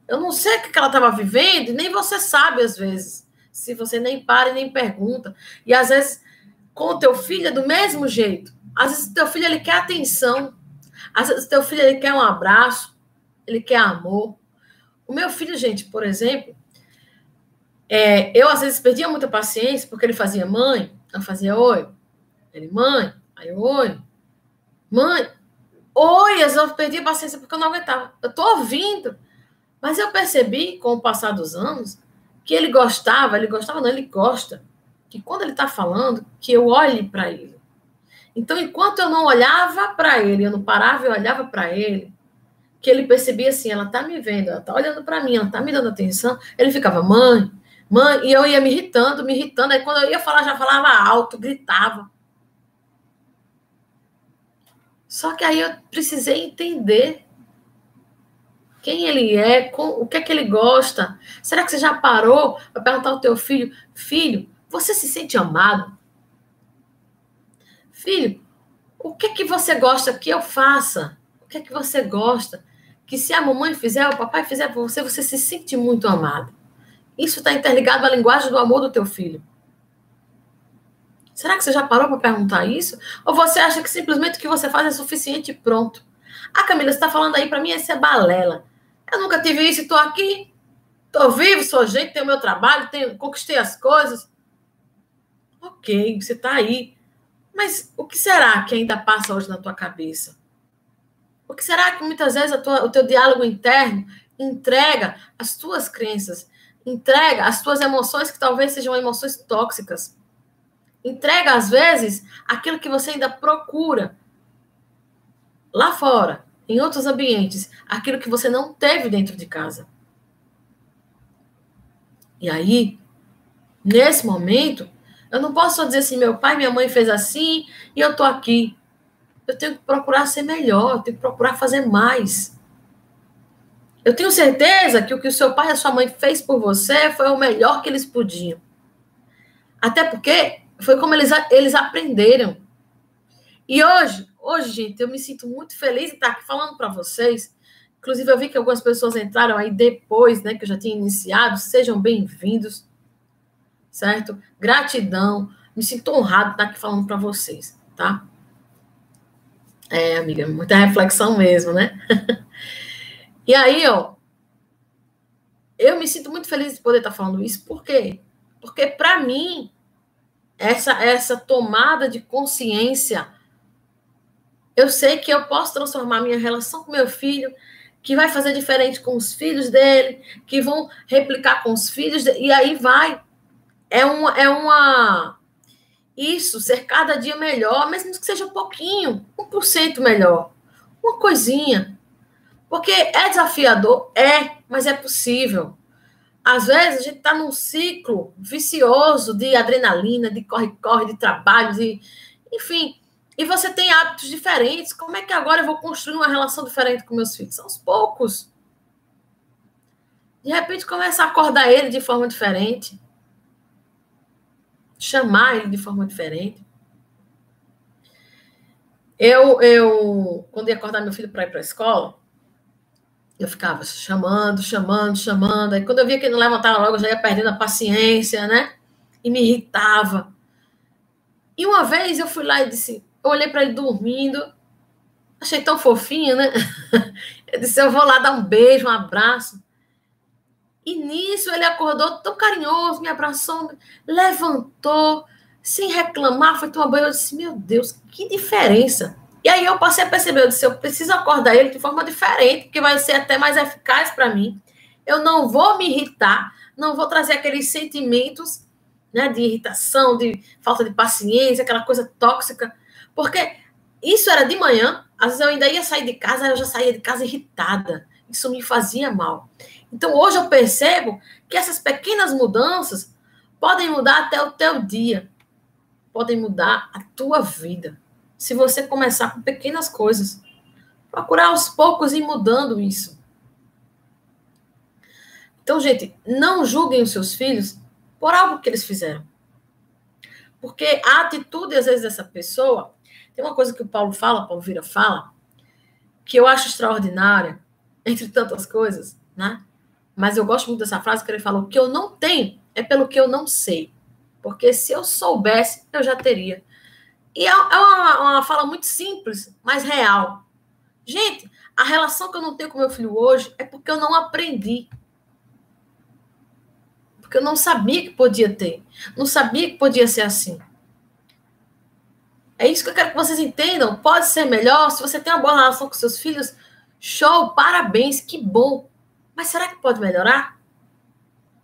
Eu não sei o que ela estava vivendo, e nem você sabe, às vezes. Se você nem para e nem pergunta. E às vezes, com o teu filho é do mesmo jeito. Às vezes o teu filho, ele quer atenção. Às vezes o teu filho, ele quer um abraço, ele quer amor. O meu filho, gente, por exemplo, eu às vezes perdia muita paciência, porque ele fazia mãe, eu fazia oi. Ele, mãe, aí eu, oi. Mãe, oi, às vezes eu perdia paciência porque eu não aguentava. Eu tô ouvindo. Mas eu percebi, com o passar dos anos, que ele gosta, que quando ele está falando, que eu olhe para ele. Então, enquanto eu não olhava para ele, eu não parava e olhava para ele, que ele percebia assim, ela está me vendo, ela está olhando para mim, ela está me dando atenção, ele ficava, mãe, e eu ia me irritando, aí quando eu ia falar, já falava alto, gritava. Só que aí eu precisei entender quem ele é, o que é que ele gosta. Será que você já parou para perguntar ao teu filho, filho, você se sente amado? Filho, o que é que você gosta que eu faça? O que é que você gosta? Que se a mamãe fizer, o papai fizer por você, você se sente muito amado. Isso está interligado à linguagem do amor do teu filho. Será que você já parou para perguntar isso? Ou você acha que simplesmente o que você faz é suficiente e pronto? Ah, Camila, você está falando aí para mim, isso é balela. Eu nunca tive isso e estou aqui. Estou vivo, sou gente, tenho meu trabalho, conquistei as coisas. Ok, você está aí. Mas o que será que ainda passa hoje na tua cabeça? O que será que muitas vezes o teu diálogo interno entrega as tuas crenças, entrega as tuas emoções que talvez sejam emoções tóxicas? Entrega, às vezes, aquilo que você ainda procura lá fora, em outros ambientes, aquilo que você não teve dentro de casa. E aí, nesse momento, eu não posso só dizer assim, meu pai e minha mãe fez assim e eu tô aqui. Eu tenho que procurar ser melhor, eu tenho que procurar fazer mais. Eu tenho certeza que o seu pai e a sua mãe fez por você foi o melhor que eles podiam. Até porque foi como eles aprenderam. E hoje, gente, eu me sinto muito feliz de estar aqui falando para vocês. Inclusive, eu vi que algumas pessoas entraram aí depois, né, que eu já tinha iniciado. Sejam bem-vindos, certo? Gratidão. Me sinto honrado de estar aqui falando para vocês, tá? É, amiga, muita reflexão mesmo, né? E aí, ó, eu me sinto muito feliz de poder estar falando isso. Por quê? Porque, para mim, essa tomada de consciência, eu sei que eu posso transformar minha relação com meu filho, que vai fazer diferente com os filhos dele, que vão replicar com os filhos dele, e aí vai. Isso, ser cada dia melhor, mesmo que seja um pouquinho, 1% melhor. Uma coisinha. Porque é desafiador? É, mas é possível. Às vezes a gente está num ciclo vicioso de adrenalina, de corre-corre, de trabalho, enfim. E você tem hábitos diferentes. Como é que agora eu vou construir uma relação diferente com meus filhos? São aos poucos. De repente, começa a acordar ele de forma diferente. Chamar ele de forma diferente. Quando ia acordar meu filho para ir para a escola, eu ficava chamando. Aí quando eu via que ele não levantava logo, eu já ia perdendo a paciência, né? E me irritava. E uma vez eu fui lá e disse, eu olhei para ele dormindo, achei tão fofinho, né? Eu disse, eu vou lá dar um beijo, um abraço. E nisso ele acordou tão carinhoso, me abraçou, levantou, sem reclamar, foi tomar banho. Eu disse, meu Deus, que diferença. E aí eu passei a perceber, eu disse, eu preciso acordar ele de forma diferente, que vai ser até mais eficaz para mim. Eu não vou me irritar, não vou trazer aqueles sentimentos, né, de irritação, de falta de paciência, aquela coisa tóxica, porque isso era de manhã, às vezes eu ainda ia sair de casa, eu já saía de casa irritada. Isso me fazia mal. Então, hoje eu percebo que essas pequenas mudanças podem mudar até o teu dia, podem mudar a tua vida. Se você começar com pequenas coisas, procurar aos poucos ir mudando isso. Então, gente, não julguem os seus filhos por algo que eles fizeram. Porque a atitude, às vezes, dessa pessoa... Tem uma coisa que o Paulo Vieira fala, que eu acho extraordinária, entre tantas coisas, né? Mas eu gosto muito dessa frase que ele falou, o que eu não tenho é pelo que eu não sei. Porque se eu soubesse, eu já teria. E é uma fala muito simples, mas real. Gente, a relação que eu não tenho com meu filho hoje é porque eu não aprendi. Porque eu não sabia que podia ter. Não sabia que podia ser assim. É isso que eu quero que vocês entendam. Pode ser melhor. Se você tem uma boa relação com seus filhos, show, parabéns, que bom. Mas será que pode melhorar?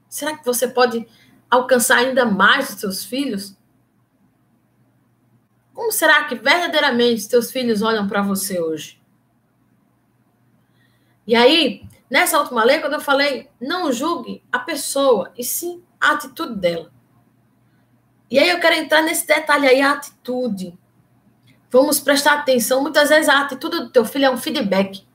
Será que você pode alcançar ainda mais os seus filhos? Como será que verdadeiramente seus filhos olham para você hoje? E aí, nessa última lei, quando eu falei, não julgue a pessoa, e sim a atitude dela. E aí eu quero entrar nesse detalhe aí, a atitude. Vamos prestar atenção. Muitas vezes a atitude do teu filho é um feedback.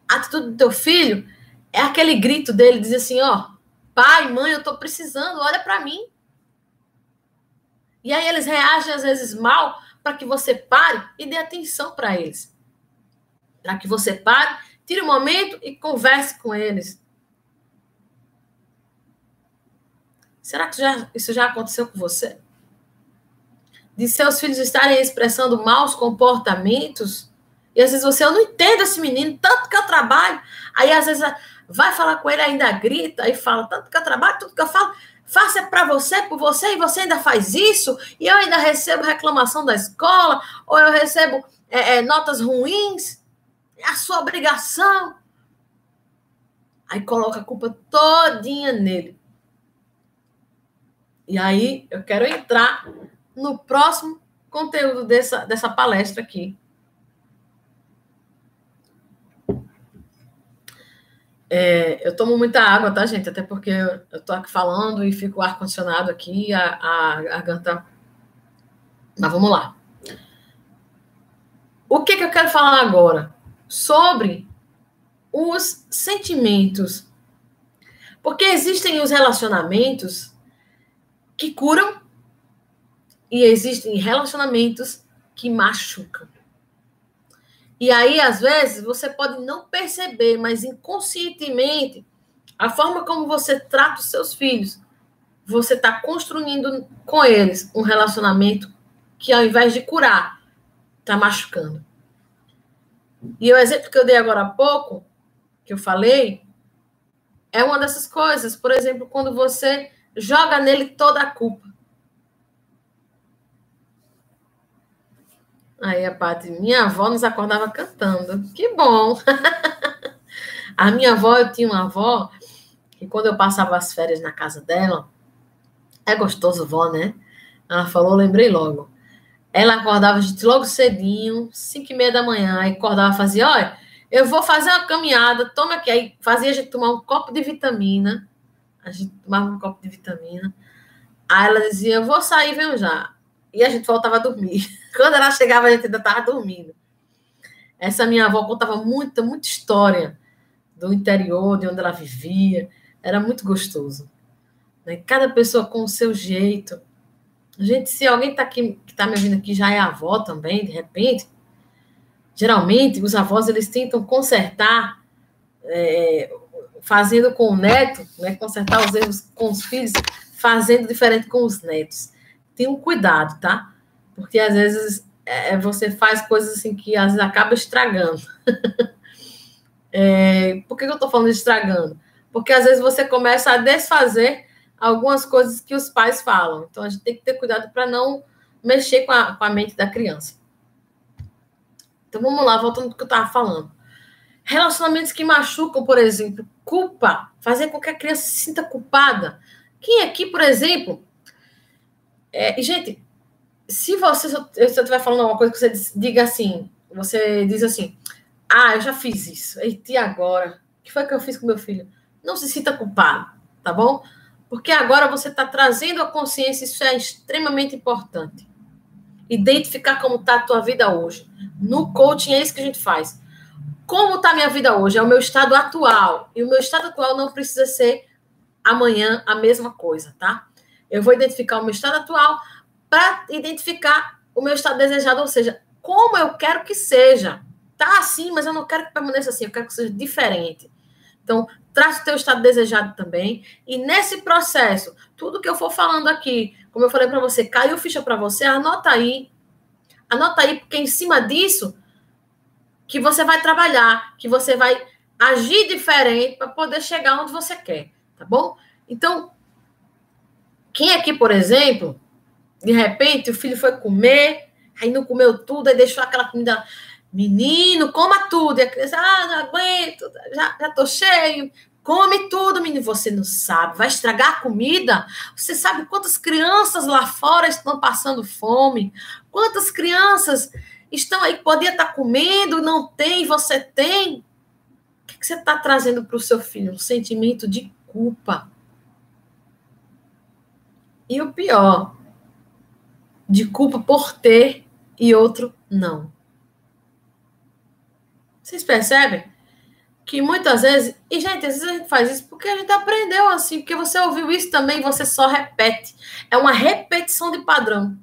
A atitude do teu filho é aquele grito dele, diz assim, ó, pai, mãe, eu tô precisando, olha para mim. E aí eles reagem às vezes mal para que você pare e dê atenção para eles. Para que você pare, tire um momento e converse com eles. Será que isso já aconteceu com você? De seus filhos estarem expressando maus comportamentos? E às vezes eu não entendo esse menino, tanto que eu trabalho. Aí às vezes vai falar com ele, ainda grita e fala, tanto que eu trabalho, tudo que eu falo, faça para você, por você, e você ainda faz isso, e eu ainda recebo reclamação da escola, ou eu recebo notas ruins, é a sua obrigação. Aí coloca a culpa todinha nele. E aí eu quero entrar no próximo conteúdo dessa palestra aqui. Eu tomo muita água, tá, gente? Até porque eu tô aqui falando e fico o ar-condicionado aqui, a garganta. Mas vamos lá. O que eu quero falar agora? Sobre os sentimentos. Porque existem os relacionamentos que curam e existem relacionamentos que machucam. E aí, às vezes, você pode não perceber, mas inconscientemente, a forma como você trata os seus filhos, você está construindo com eles um relacionamento que, ao invés de curar, está machucando. E o exemplo que eu dei agora há pouco, que eu falei, é uma dessas coisas. Por exemplo, quando você joga nele toda a culpa. Aí a Paty, minha avó nos acordava cantando. Que bom! A minha avó, eu tinha uma avó, que quando eu passava as férias na casa dela, é gostoso, vó, né? Ela falou, lembrei logo. Ela acordava a gente logo cedinho, 5h30 da manhã, aí acordava e fazia, olha, eu vou fazer uma caminhada, toma aqui. Aí fazia a gente tomar um copo de vitamina, a gente tomava um copo de vitamina, aí ela dizia, eu vou sair, venho já. E a gente voltava a dormir. Quando ela chegava, a gente ainda estava dormindo. Essa minha avó contava muita história do interior, de onde ela vivia, era muito gostoso. Né? Cada pessoa com o seu jeito. Gente, se alguém está aqui, que está me ouvindo aqui, já é avó também, de repente, geralmente os avós eles tentam consertar, fazendo com o neto, né, consertar os erros com os filhos, fazendo diferente com os netos. Tenha um cuidado, tá? Porque às vezes você faz coisas assim que às vezes acaba estragando. Por que eu estou falando de estragando? Porque às vezes você começa a desfazer algumas coisas que os pais falam. Então, a gente tem que ter cuidado para não mexer com a mente da criança. Então, vamos lá, voltando ao que eu estava falando. Relacionamentos que machucam, por exemplo, culpa, fazer com que a criança se sinta culpada. Quem aqui, por exemplo... E, gente, se você estiver falando alguma coisa que você diga assim, você diz assim, eu já fiz isso, e agora? O que foi que eu fiz com meu filho? Não se sinta culpado, tá bom? Porque agora você está trazendo a consciência, isso é extremamente importante. Identificar como está a tua vida hoje. No coaching é isso que a gente faz. Como está a minha vida hoje? É o meu estado atual. E o meu estado atual não precisa ser amanhã a mesma coisa, tá? Eu vou identificar o meu estado atual para identificar o meu estado desejado, ou seja, como eu quero que seja. Tá assim, mas eu não quero que permaneça assim, eu quero que seja diferente. Então, traz o teu estado desejado também. E nesse processo, tudo que eu for falando aqui, como eu falei para você, caiu ficha para você, anota aí. Anota aí, porque em cima disso, que você vai trabalhar, que você vai agir diferente para poder chegar onde você quer, tá bom? Então, quem aqui, por exemplo, de repente o filho foi comer, aí não comeu tudo, aí deixou aquela comida... Menino, coma tudo. E a criança, não aguento, já tô cheio. Come tudo, menino. Você não sabe, vai estragar a comida? Você sabe quantas crianças lá fora estão passando fome? Quantas crianças estão aí, podia estar comendo, não tem, você tem? O que você está trazendo para o seu filho? Um sentimento de culpa. E o pior, de culpa por ter e outro não. Vocês percebem? Que muitas vezes... E, gente, às vezes a gente faz isso porque a gente aprendeu assim, porque você ouviu isso também e você só repete. É uma repetição de padrão.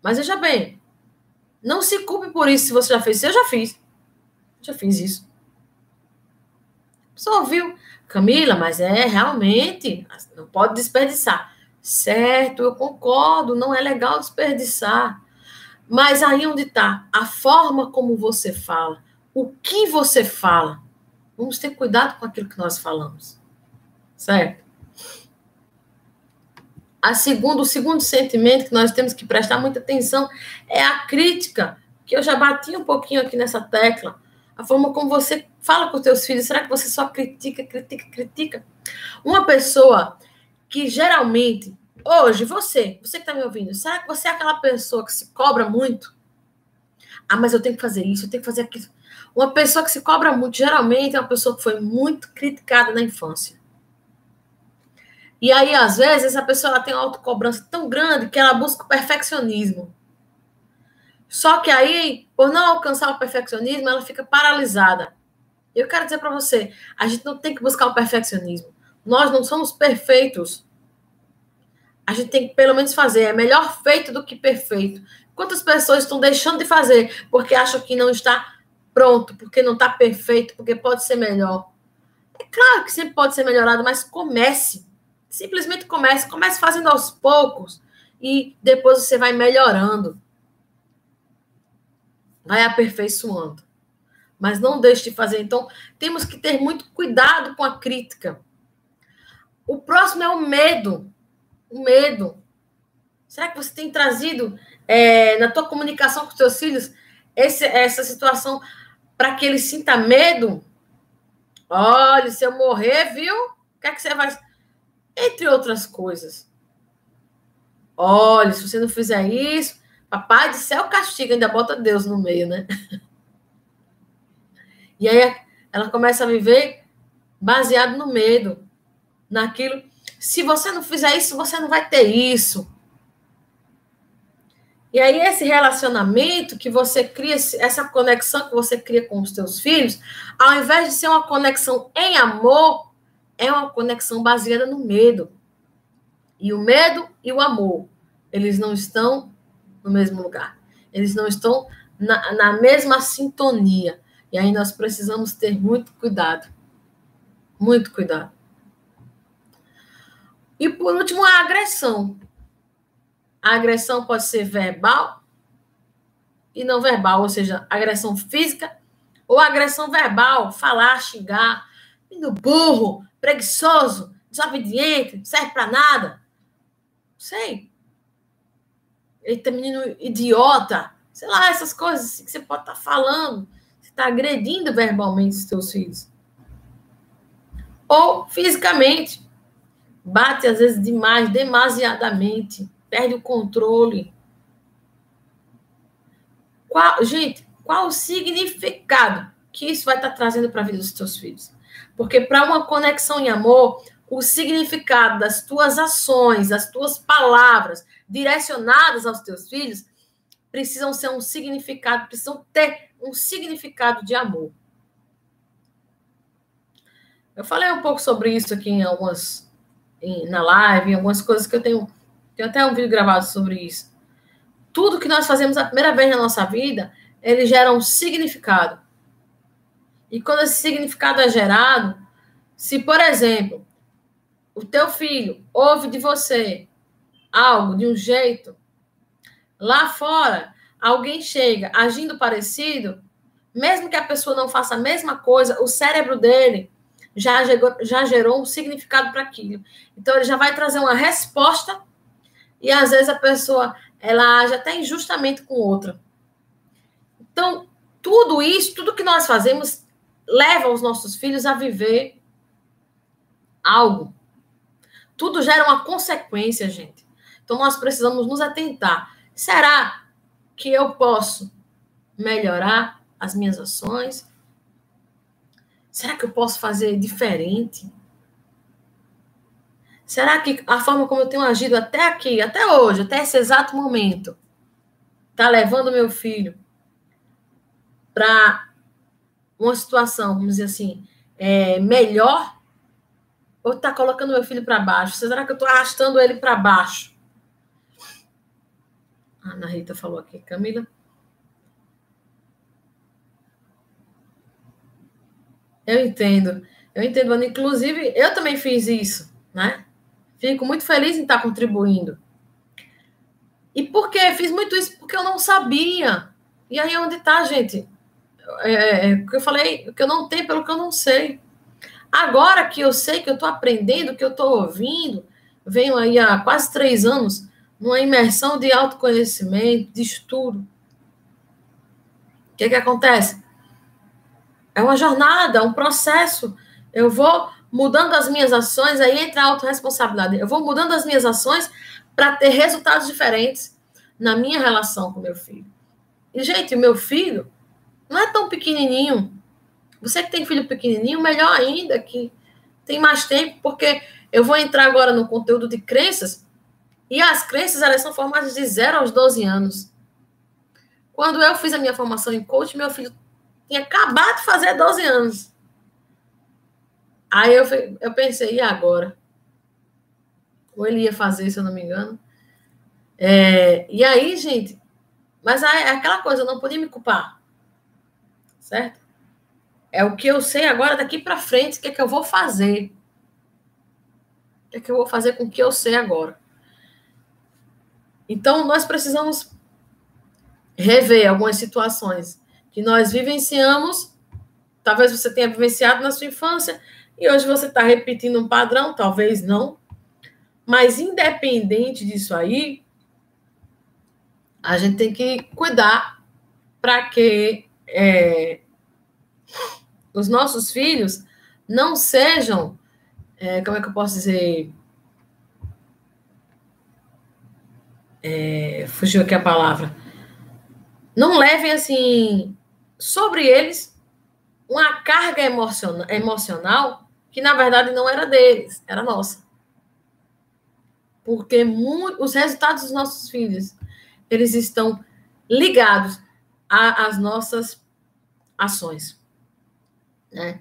Mas veja bem, não se culpe por isso se você já fez isso. Eu já fiz. Já fiz isso. Você ouviu? Camila, mas realmente, não pode desperdiçar. Certo, eu concordo, não é legal desperdiçar. Mas aí onde está? A forma como você fala. O que você fala? Vamos ter cuidado com aquilo que nós falamos. Certo? O segundo sentimento que nós temos que prestar muita atenção é a crítica, que eu já bati um pouquinho aqui nessa tecla. A forma como você fala com os teus filhos. Será que você só critica? Uma pessoa que geralmente... Hoje, você que está me ouvindo, será que você é aquela pessoa que se cobra muito? Ah, mas eu tenho que fazer isso, eu tenho que fazer aquilo. Uma pessoa que se cobra muito, geralmente, é uma pessoa que foi muito criticada na infância. E aí, às vezes, essa pessoa ela tem uma autocobrança tão grande que ela busca o perfeccionismo. Só que aí, por não alcançar o perfeccionismo, ela fica paralisada. Eu quero dizer para você, a gente não tem que buscar o perfeccionismo. Nós não somos perfeitos. A gente tem que, pelo menos, fazer. É melhor feito do que perfeito. Quantas pessoas estão deixando de fazer porque acham que não está pronto, porque não está perfeito, porque pode ser melhor? É claro que sempre pode ser melhorado, mas comece. Simplesmente comece. Comece fazendo aos poucos e depois você vai melhorando. Vai aperfeiçoando. Mas não deixe de fazer. Então, temos que ter muito cuidado com a crítica. O próximo é o medo. O medo. Será que você tem trazido na tua comunicação com os teus filhos essa situação para que ele sinta medo? Olha, se eu morrer, viu? O que é que você vai... Entre outras coisas. Olha, se você não fizer isso, papai do céu castiga, ainda bota Deus no meio, né? E aí ela começa a viver baseado no medo, naquilo. Se você não fizer isso, você não vai ter isso. E aí esse relacionamento que você cria, essa conexão que você cria com os teus filhos, ao invés de ser uma conexão em amor, é uma conexão baseada no medo. E o medo e o amor, eles não estão no mesmo lugar. Eles não estão na mesma sintonia. E aí nós precisamos ter muito cuidado. Muito cuidado. E por último, a agressão. A agressão pode ser verbal e não verbal, ou seja, agressão física ou agressão verbal, falar, xingar, menino burro, preguiçoso, desobediente, não serve para nada. Não sei. Eita, menino idiota. Sei lá, essas coisas que você pode estar falando. Você está agredindo verbalmente os seus filhos. Ou fisicamente. Bate, às vezes, demais, demasiadamente. Perde o controle. Gente, qual o significado que isso vai estar trazendo para a vida dos teus filhos? Porque para uma conexão em amor, o significado das tuas ações, das tuas palavras direcionadas aos teus filhos precisam ser um significado, precisam ter um significado de amor. Eu falei um pouco sobre isso aqui na live, em algumas coisas que eu tenho até um vídeo gravado sobre isso. Tudo que nós fazemos a primeira vez na nossa vida, ele gera um significado. E quando esse significado é gerado, se, por exemplo, o teu filho ouve de você algo de um jeito, lá fora, alguém chega agindo parecido, mesmo que a pessoa não faça a mesma coisa, o cérebro dele já gerou um significado para aquilo. Então, ele já vai trazer uma resposta e, às vezes, a pessoa ela age até injustamente com outra. Então, tudo isso, tudo que nós fazemos, leva os nossos filhos a viver algo. Tudo gera uma consequência, gente. Então, nós precisamos nos atentar. Será que eu posso melhorar as minhas ações? Será que eu posso fazer diferente? Será que a forma como eu tenho agido até aqui, até hoje, até esse exato momento, está levando meu filho para uma situação, vamos dizer assim, melhor? Ou está colocando meu filho para baixo? Será que eu estou arrastando ele para baixo? A Ana Rita falou aqui, Camila. Eu entendo, Ana. Inclusive, eu também fiz isso, né? Fico muito feliz em estar contribuindo. E por quê? Fiz muito isso porque eu não sabia. E aí, onde está, gente? O que eu falei, o que eu não tenho pelo que eu não sei. Agora que eu sei, que eu estou aprendendo, que eu estou ouvindo, venho aí há quase 3 anos numa imersão de autoconhecimento, de estudo. O que acontece? É uma jornada, um processo. Eu vou mudando as minhas ações, aí entra a autorresponsabilidade. Eu vou mudando as minhas ações para ter resultados diferentes na minha relação com meu filho. E, gente, o meu filho não é tão pequenininho. Você que tem filho pequenininho, melhor ainda, que tem mais tempo, porque eu vou entrar agora no conteúdo de crenças, e as crenças, elas são formadas de 0 aos 12 anos. Quando eu fiz a minha formação em coach, meu filho tinha acabado de fazer 12 anos. Aí eu pensei, e agora? Ou ele ia fazer, se eu não me engano. E aí, gente, mas é aquela coisa, eu não podia me culpar. Certo? É o que eu sei agora, daqui para frente, o que é que eu vou fazer? O que é que eu vou fazer com o que eu sei agora? Então, nós precisamos rever algumas situações que nós vivenciamos. Talvez você tenha vivenciado na sua infância e hoje você está repetindo um padrão, talvez não. Mas, independente disso aí, a gente tem que cuidar para que os nossos filhos não sejam, como é que eu posso dizer? Fugiu aqui a palavra. Não levem, assim, sobre eles uma carga emocional que, na verdade, não era deles, era nossa. Porque os resultados dos nossos filhos, eles estão ligados às nossas ações. Né?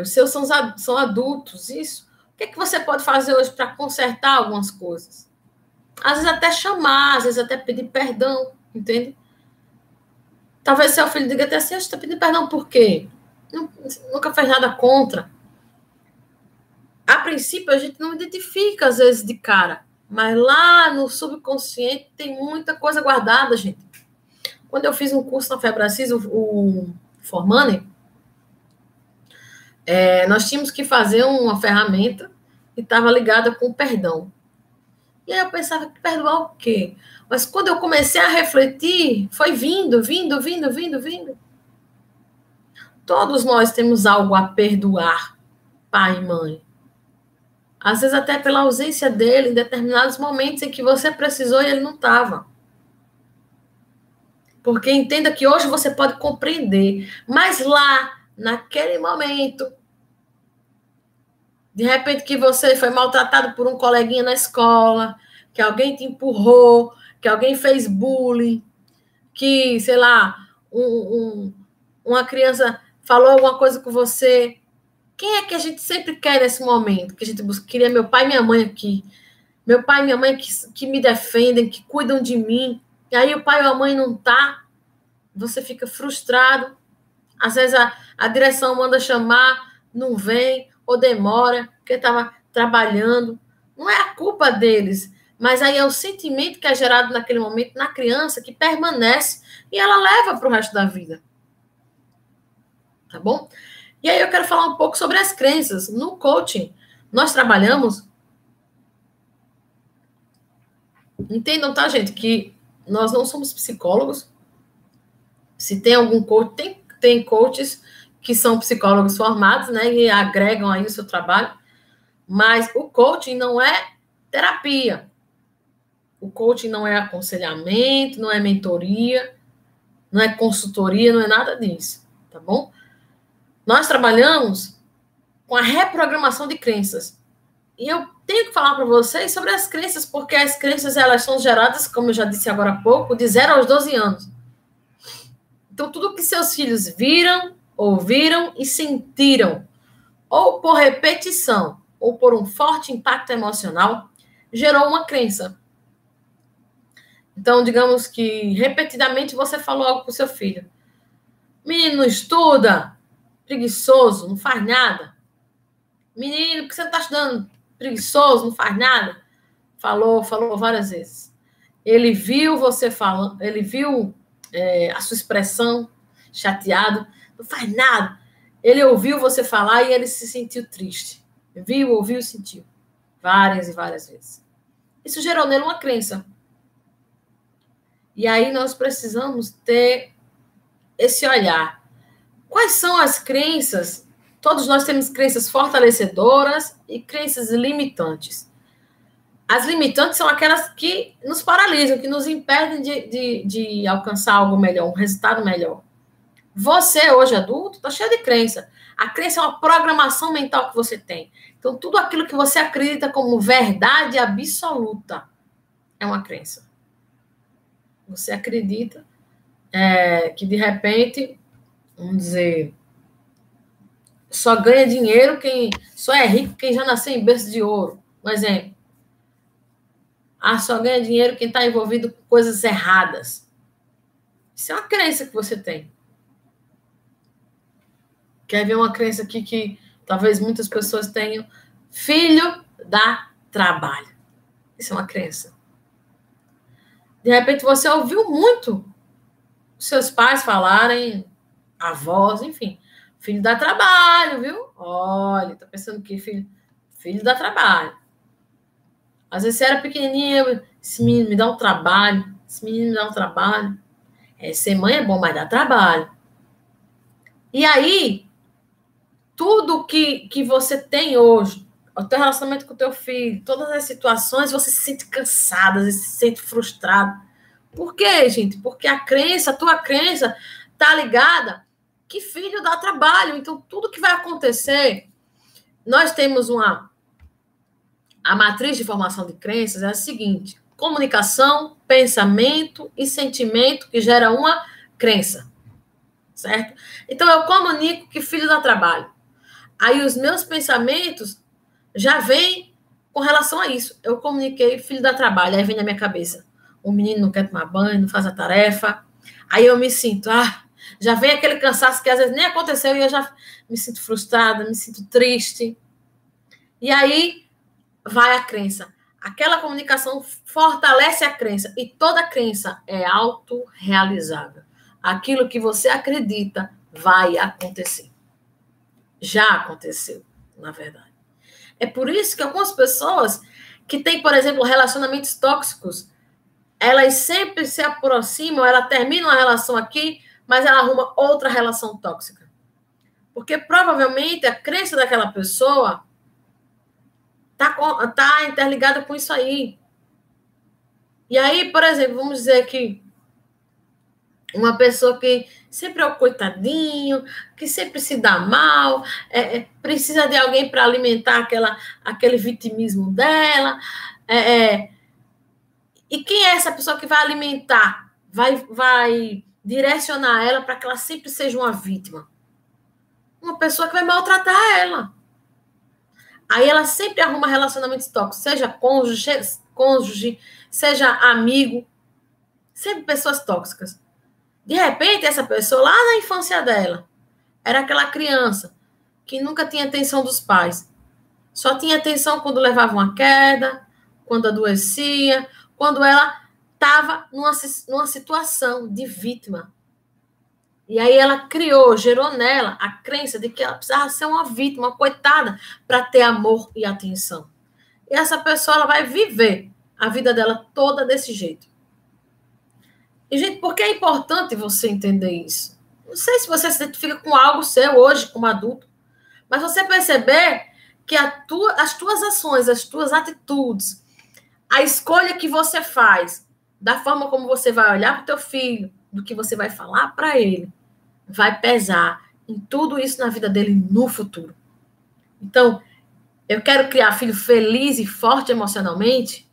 Os seus são adultos, isso. O que é que você pode fazer hoje para consertar algumas coisas? Às vezes até chamar, às vezes até pedir perdão, entende? Talvez seu filho diga até assim, você está pedindo perdão por quê? Nunca fez nada contra. A princípio, a gente não identifica, às vezes, de cara. Mas lá no subconsciente tem muita coisa guardada, gente. Quando eu fiz um curso na Febracis, o Formane, nós tínhamos que fazer uma ferramenta que estava ligada com o perdão. E aí eu pensava, perdoar o quê? Mas quando eu comecei a refletir, foi vindo. Todos nós temos algo a perdoar, pai e mãe. Às vezes até pela ausência dele em determinados momentos em que você precisou e ele não estava. Porque entenda que hoje você pode compreender, mas lá, naquele momento, de repente que você foi maltratado por um coleguinha na escola, que alguém te empurrou, que alguém fez bullying, que, sei lá, uma criança falou alguma coisa com você. Quem é que a gente sempre quer nesse momento? Que a gente queria meu pai e minha mãe aqui. Meu pai e minha mãe que me defendem, que cuidam de mim. E aí o pai ou a mãe não tá. Você fica frustrado. Às vezes a direção manda chamar, não vem, ou demora, porque estava trabalhando. Não é a culpa deles, mas aí é o sentimento que é gerado naquele momento na criança que permanece e ela leva para o resto da vida. Tá bom? E aí eu quero falar um pouco sobre as crenças. No coaching, nós trabalhamos... Entendam, tá, gente? Que nós não somos psicólogos. Se tem algum coach, tem coaches que são psicólogos formados, né? E agregam aí o seu trabalho. Mas o coaching não é terapia. O coaching não é aconselhamento, não é mentoria, não é consultoria, não é nada disso. Tá bom? Nós trabalhamos com a reprogramação de crenças. E eu tenho que falar para vocês sobre as crenças, porque as crenças, elas são geradas, como eu já disse agora há pouco, de 0 aos 12 anos. Então, tudo que seus filhos viram, ouviram e sentiram, ou por repetição, ou por um forte impacto emocional, gerou uma crença. Então, digamos que repetidamente você falou algo para o seu filho. Menino, não estuda, preguiçoso, não faz nada. Menino, por que você não está estudando? Preguiçoso, não faz nada. Falou várias vezes. Ele viu você falando, ele viu a sua expressão, chateado, não faz nada. Ele ouviu você falar e ele se sentiu triste. Viu, ouviu e sentiu. Várias e várias vezes. Isso gerou nele uma crença. E aí nós precisamos ter esse olhar. Quais são as crenças? Todos nós temos crenças fortalecedoras e crenças limitantes. As limitantes são aquelas que nos paralisam, que nos impedem de alcançar algo melhor, um resultado melhor. Você, hoje adulto, está cheio de crença. A crença é uma programação mental que você tem. Então, tudo aquilo que você acredita como verdade absoluta é uma crença. Você acredita que, de repente, vamos dizer, só ganha dinheiro só é rico quem já nasceu em berço de ouro. Um exemplo. Só ganha dinheiro quem está envolvido com coisas erradas. Isso é uma crença que você tem. Quer ver uma crença aqui que talvez muitas pessoas tenham? Filho dá trabalho. Isso é uma crença. De repente você ouviu muito seus pais falarem, avós, enfim. Filho dá trabalho, viu? Olha, tá pensando que filho dá trabalho. Às vezes você era pequenininha, esse menino me dá um trabalho, esse menino me dá um trabalho. Ser mãe é bom, mas dá trabalho. E aí, tudo que você tem hoje, o teu relacionamento com o teu filho, todas as situações, você se sente cansada, você se sente frustrado. Por quê, gente? Porque a tua crença tá ligada que filho dá trabalho. Então, tudo que vai acontecer, nós temos a matriz de formação de crenças é a seguinte: comunicação, pensamento e sentimento que gera uma crença. Certo? Então, eu comunico que filho dá trabalho. Aí, os meus pensamentos já vêm com relação a isso. Eu comuniquei, filho dá trabalho. Aí vem na minha cabeça: o menino não quer tomar banho, não faz a tarefa. Aí eu me sinto, já vem aquele cansaço que às vezes nem aconteceu e eu já me sinto frustrada, me sinto triste. E aí vai a crença. Aquela comunicação fortalece a crença. E toda crença é autorrealizável. Aquilo que você acredita vai acontecer. Já aconteceu, na verdade. É por isso que algumas pessoas que têm, por exemplo, relacionamentos tóxicos, elas sempre se aproximam, ela termina uma relação aqui, mas ela arruma outra relação tóxica. Porque provavelmente a crença daquela pessoa tá interligada com isso aí. E aí, por exemplo, vamos dizer que uma pessoa que sempre é o coitadinho, que sempre se dá mal, precisa de alguém para alimentar aquele vitimismo dela. E quem é essa pessoa que vai alimentar, vai direcionar ela para que ela sempre seja uma vítima? Uma pessoa que vai maltratar ela. Aí ela sempre arruma relacionamentos tóxicos, seja cônjuge, seja amigo, sempre pessoas tóxicas. De repente, essa pessoa, lá na infância dela, era aquela criança que nunca tinha atenção dos pais. Só tinha atenção quando levava uma queda, quando adoecia, quando ela estava numa situação de vítima. E aí ela gerou nela a crença de que ela precisava ser uma vítima, uma coitada, para ter amor e atenção. E essa pessoa ela vai viver a vida dela toda desse jeito. E, gente, por que é importante você entender isso? Não sei se você se identifica com algo seu hoje, como adulto, mas você perceber que as tuas ações, as tuas atitudes, a escolha que você faz, da forma como você vai olhar para o teu filho, do que você vai falar para ele, vai pesar em tudo isso na vida dele no futuro. Então, eu quero criar filho feliz e forte emocionalmente.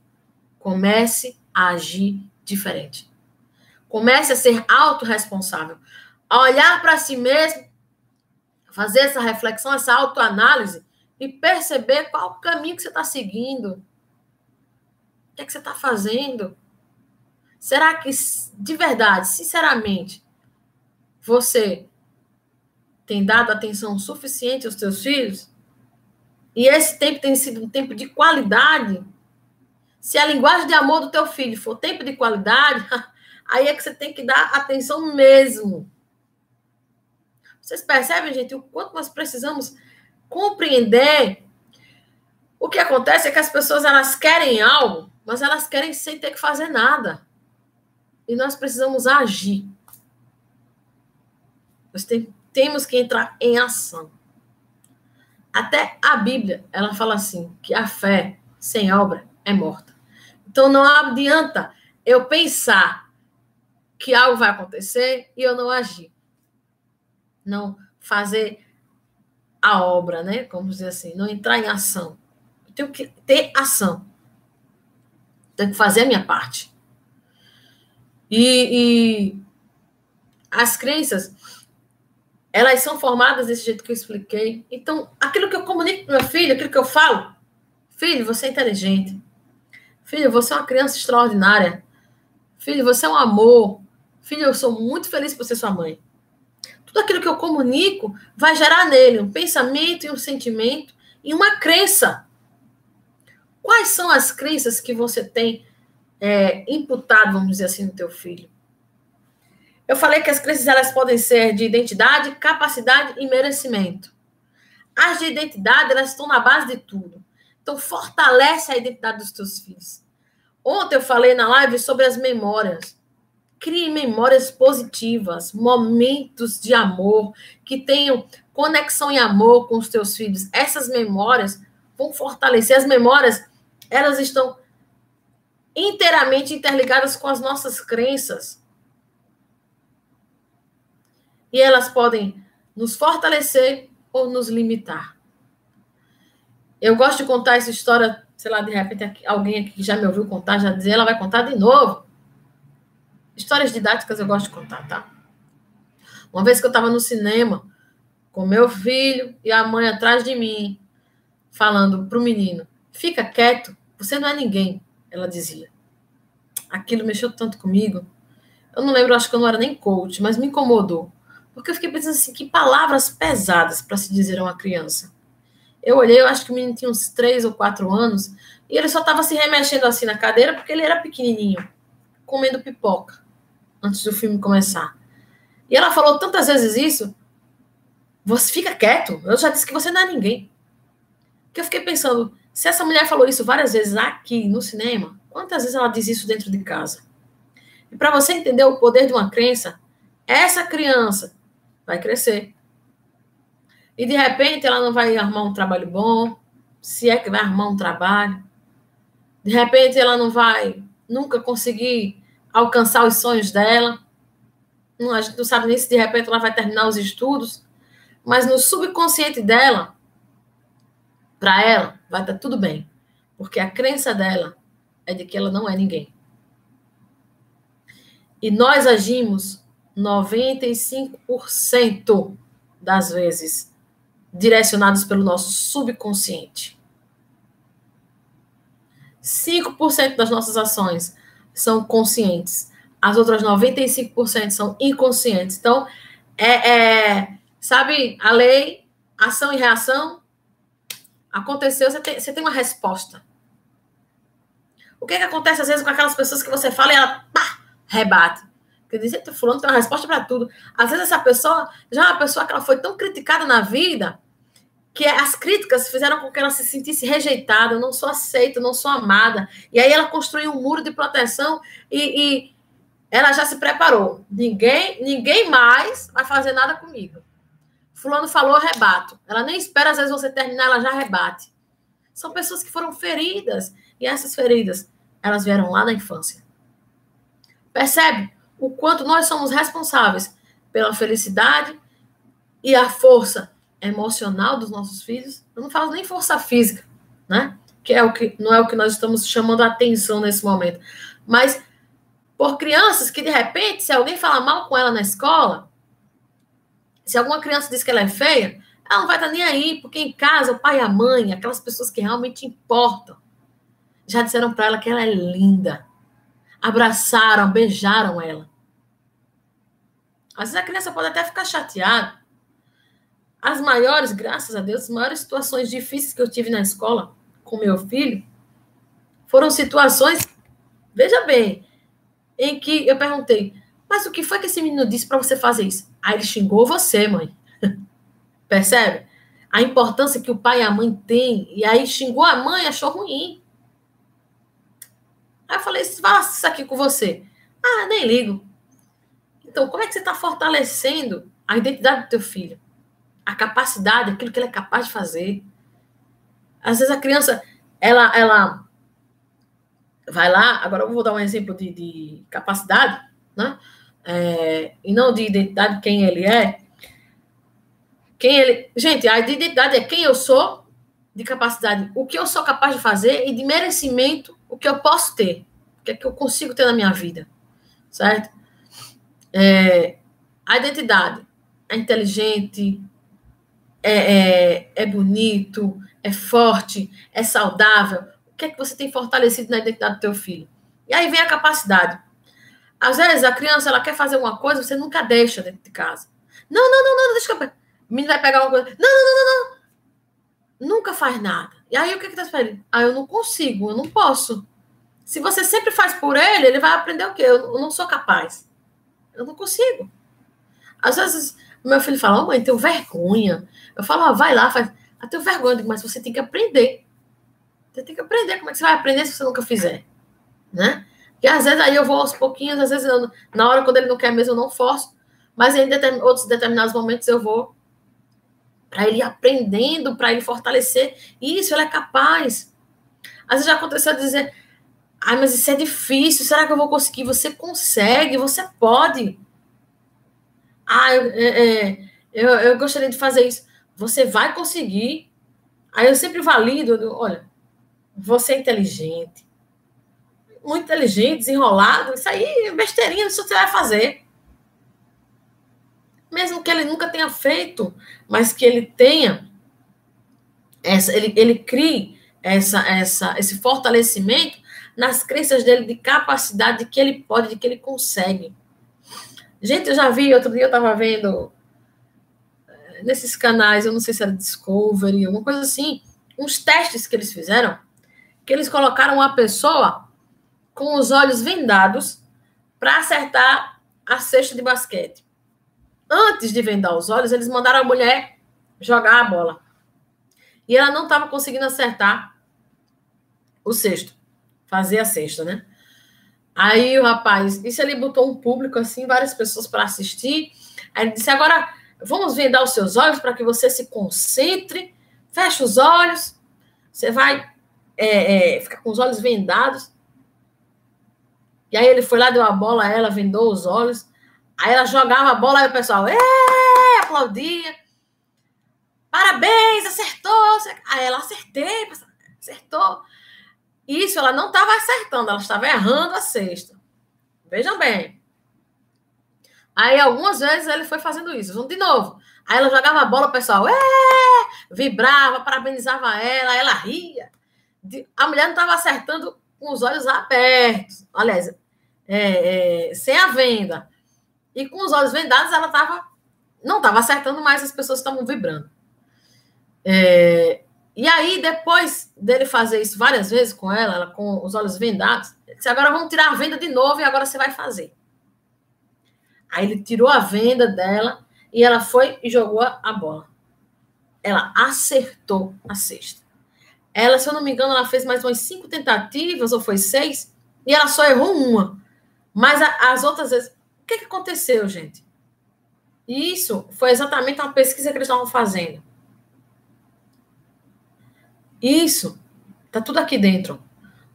Comece a agir diferente. Comece a ser autorresponsável. A olhar para si mesmo, fazer essa reflexão, essa autoanálise e perceber qual o caminho que você está seguindo. O que é que você está fazendo? Será que, de verdade, sinceramente, você tem dado atenção suficiente aos seus filhos? E esse tempo tem sido um tempo de qualidade? Se a linguagem de amor do teu filho for tempo de qualidade, aí é que você tem que dar atenção mesmo. Vocês percebem, gente, o quanto nós precisamos compreender? O que acontece é que as pessoas elas querem algo, mas elas querem sem ter que fazer nada. E nós precisamos agir. Nós temos que entrar em ação. Até a Bíblia, ela fala assim, que a fé sem obra é morta. Então, não adianta eu pensar que algo vai acontecer e eu não agir. Não fazer a obra, né? Como dizer assim, não entrar em ação. Eu tenho que ter ação. Tenho que fazer a minha parte. E as crenças, elas são formadas desse jeito que eu expliquei. Então, aquilo que eu comunico para meu filho, aquilo que eu falo, filho, você é inteligente. Filho, você é uma criança extraordinária. Filho, você é um amor. Filho, eu sou muito feliz por ser sua mãe. Tudo aquilo que eu comunico vai gerar nele um pensamento e um sentimento e uma crença. Quais são as crenças que você tem imputado, vamos dizer assim, no teu filho? Eu falei que as crenças elas podem ser de identidade, capacidade e merecimento. As de identidade, elas estão na base de tudo. Então, fortalece a identidade dos teus filhos. Ontem eu falei na live sobre as memórias. Crie memórias positivas, momentos de amor, que tenham conexão e amor com os teus filhos. Essas memórias vão fortalecer. As memórias, elas estão inteiramente interligadas com as nossas crenças. E elas podem nos fortalecer ou nos limitar. Eu gosto de contar essa história, sei lá, de repente alguém aqui que já me ouviu contar, já dizia, ela vai contar de novo. Histórias didáticas eu gosto de contar, tá? Uma vez que eu estava no cinema com meu filho e a mãe atrás de mim, falando para o menino, fica quieto, você não é ninguém, ela dizia. Aquilo mexeu tanto comigo. Eu não lembro, acho que eu não era nem coach, mas me incomodou. Porque eu fiquei pensando assim, que palavras pesadas para se dizer a uma criança. Eu olhei, eu acho que o menino tinha uns 3 ou 4 anos, e ele só estava se remexendo assim na cadeira porque ele era pequenininho, comendo pipoca, antes do filme começar. E ela falou tantas vezes isso, você fica quieto, eu já disse que você não é ninguém. Que eu fiquei pensando, se essa mulher falou isso várias vezes aqui no cinema, quantas vezes ela diz isso dentro de casa? E para você entender o poder de uma crença, essa criança vai crescer. E de repente ela não vai arrumar um trabalho bom, se é que vai arrumar um trabalho. De repente ela não vai nunca conseguir alcançar os sonhos dela. Não, a gente não sabe nem se de repente ela vai terminar os estudos. Mas no subconsciente dela, para ela, vai estar tudo bem. Porque a crença dela é de que ela não é ninguém. E nós agimos 95% das vezes direcionados pelo nosso subconsciente. 5% das nossas ações são conscientes. As outras 95% são inconscientes. Então, sabe, a lei, ação e reação, aconteceu, você tem uma resposta. O que acontece às vezes com aquelas pessoas que você fala e ela, pá, rebate? Porque dizer que fulano tem uma resposta para tudo. Às vezes essa pessoa, já é uma pessoa que ela foi tão criticada na vida, que as críticas fizeram com que ela se sentisse rejeitada, eu não sou aceita, eu não sou amada. E aí ela construiu um muro de proteção e ela já se preparou. Ninguém mais vai fazer nada comigo. Fulano falou, eu rebato. Ela nem espera, às vezes, você terminar, ela já rebate. São pessoas que foram feridas. E essas feridas, elas vieram lá da infância. Percebe o quanto nós somos responsáveis pela felicidade e a força emocional dos nossos filhos? Eu não falo nem força física, né? Não é o que nós estamos chamando a atenção nesse momento. Mas por crianças que, de repente, se alguém falar mal com ela na escola, se alguma criança diz que ela é feia, ela não vai estar nem aí, porque em casa, o pai e a mãe, aquelas pessoas que realmente importam, já disseram para ela que ela é linda. Abraçaram, beijaram ela. Às vezes a criança pode até ficar chateada. As maiores, graças a Deus, as maiores situações difíceis que eu tive na escola com meu filho foram situações, veja bem, em que eu perguntei, mas o que foi que esse menino disse para você fazer isso? Aí ele xingou você, mãe. Percebe? A importância que o pai e a mãe têm. E aí xingou a mãe, achou ruim. Aí eu falei, faça isso aqui com você. Ah, nem ligo. Então, como é que você está fortalecendo a identidade do teu filho? A capacidade, aquilo que ele é capaz de fazer. Às vezes a criança, ela vai lá, agora eu vou dar um exemplo de capacidade, né? E não de identidade, quem ele é. Gente, a identidade é quem eu sou, de capacidade, o que eu sou capaz de fazer, e de merecimento, o que eu posso ter, o que é que eu consigo ter na minha vida, certo? A identidade é inteligente, é bonito, é forte, é saudável. O que é que você tem fortalecido na identidade do teu filho? E aí vem a capacidade. Às vezes a criança ela quer fazer uma coisa, você nunca deixa dentro de casa. Não, deixa que eu... O menino vai pegar uma coisa. Não. Nunca faz nada. E aí o que tá esperando? Eu não consigo, eu não posso. Se você sempre faz por ele, ele vai aprender o quê? Eu não sou capaz. Eu não consigo. Às vezes, meu filho fala, mãe, tenho vergonha. Eu falo, vai lá, faz. Tenho vergonha, mas você tem que aprender. Você tem que aprender. Como é que você vai aprender se você nunca fizer? Né? E às vezes aí eu vou aos pouquinhos, às vezes na hora quando ele não quer mesmo, eu não forço. Mas em outros determinados momentos eu vou para ele ir aprendendo, para ele fortalecer. Isso, ele é capaz. Às vezes já aconteceu de dizer, mas isso é difícil, será que eu vou conseguir? Você consegue, você pode. Eu gostaria de fazer isso. Você vai conseguir. Aí eu sempre valido, olha, você é inteligente, muito inteligente, desenrolado, isso aí é besteirinha, isso você vai fazer. Mesmo que ele nunca tenha feito, mas que ele tenha, ele crie esse fortalecimento nas crenças dele de capacidade, de que ele pode, de que ele consegue. Gente, eu já vi, outro dia eu estava vendo nesses canais, eu não sei se era Discovery, alguma coisa assim, uns testes que eles fizeram, que eles colocaram uma pessoa com os olhos vendados para acertar a cesta de basquete. Antes de vendar os olhos, eles mandaram a mulher jogar a bola. E ela não estava conseguindo acertar o cesto, fazer a cesta, né? Aí o rapaz, isso ele botou um público assim, várias pessoas para assistir. Aí ele disse, agora vamos vendar os seus olhos para que você se concentre, feche os olhos, você vai ficar com os olhos vendados. E aí ele foi lá, deu a bola a ela, vendou os olhos. Aí ela jogava a bola, aí o pessoal aplaudia. Parabéns, acertou. Aí ela acertou. Isso, ela não estava acertando, ela estava errando a cesta. Vejam bem. Aí algumas vezes ele foi fazendo isso. Vamos de novo. Aí ela jogava a bola, o pessoal vibrava, parabenizava ela, ela ria. A mulher não estava acertando com os olhos abertos. Aliás, sem a venda. E com os olhos vendados, ela não estava acertando, mas as pessoas estavam vibrando. E aí, depois dele fazer isso várias vezes com ela com os olhos vendados, ele disse, agora vamos tirar a venda de novo e agora você vai fazer. Aí ele tirou a venda dela e ela foi e jogou a bola. Ela acertou a cesta. Ela, se eu não me engano, ela fez mais umas 5 tentativas, ou foi 6, e ela só errou uma. Mas as outras vezes... O que aconteceu, gente? Isso foi exatamente uma pesquisa que eles estavam fazendo. Isso tá tudo aqui dentro.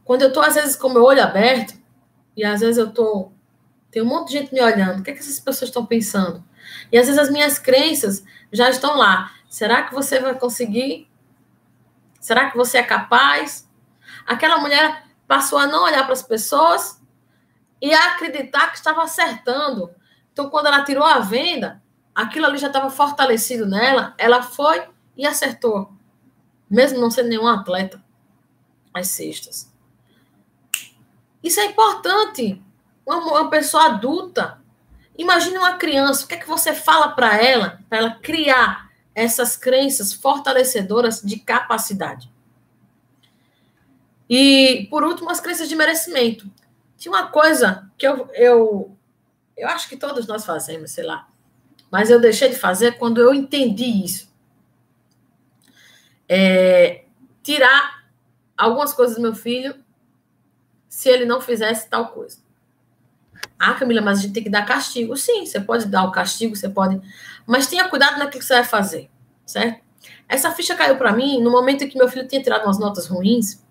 Quando eu tô, às vezes, com o meu olho aberto, e às vezes tem um monte de gente me olhando, o que essas pessoas estão pensando? E às vezes as minhas crenças já estão lá. Será que você vai conseguir? Será que você é capaz? Aquela mulher passou a não olhar para as pessoas e a acreditar que estava acertando. Então, quando ela tirou a venda, aquilo ali já estava fortalecido nela, ela foi e acertou. Mesmo não sendo nenhum atleta, as cestas. Isso é importante. Uma pessoa adulta. Imagine uma criança, o que é que você fala para ela criar essas crenças fortalecedoras de capacidade? E, por último, as crenças de merecimento. Tinha uma coisa que eu acho que todos nós fazemos, sei lá, mas eu deixei de fazer quando eu entendi isso. Tirar algumas coisas do meu filho se ele não fizesse tal coisa. Camila, mas a gente tem que dar castigo. Sim, você pode dar o castigo, você pode... Mas tenha cuidado naquilo que você vai fazer, certo? Essa ficha caiu para mim no momento em que meu filho tinha tirado umas notas ruins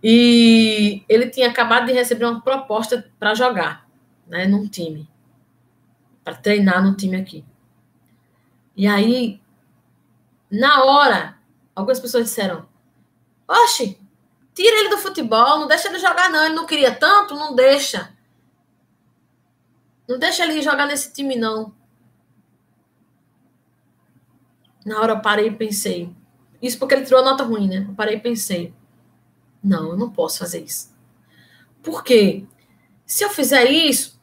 E ele tinha acabado de receber uma proposta para jogar, né, num time, para treinar no time aqui. E aí, na hora, algumas pessoas disseram: oxe, tira ele do futebol, não deixa ele jogar, não. Ele não queria tanto, não deixa. Não deixa ele jogar nesse time, não. Na hora eu parei e pensei. Isso porque ele tirou a nota ruim, né? Eu parei e pensei. Não, eu não posso fazer isso. Por quê? Se eu fizer isso,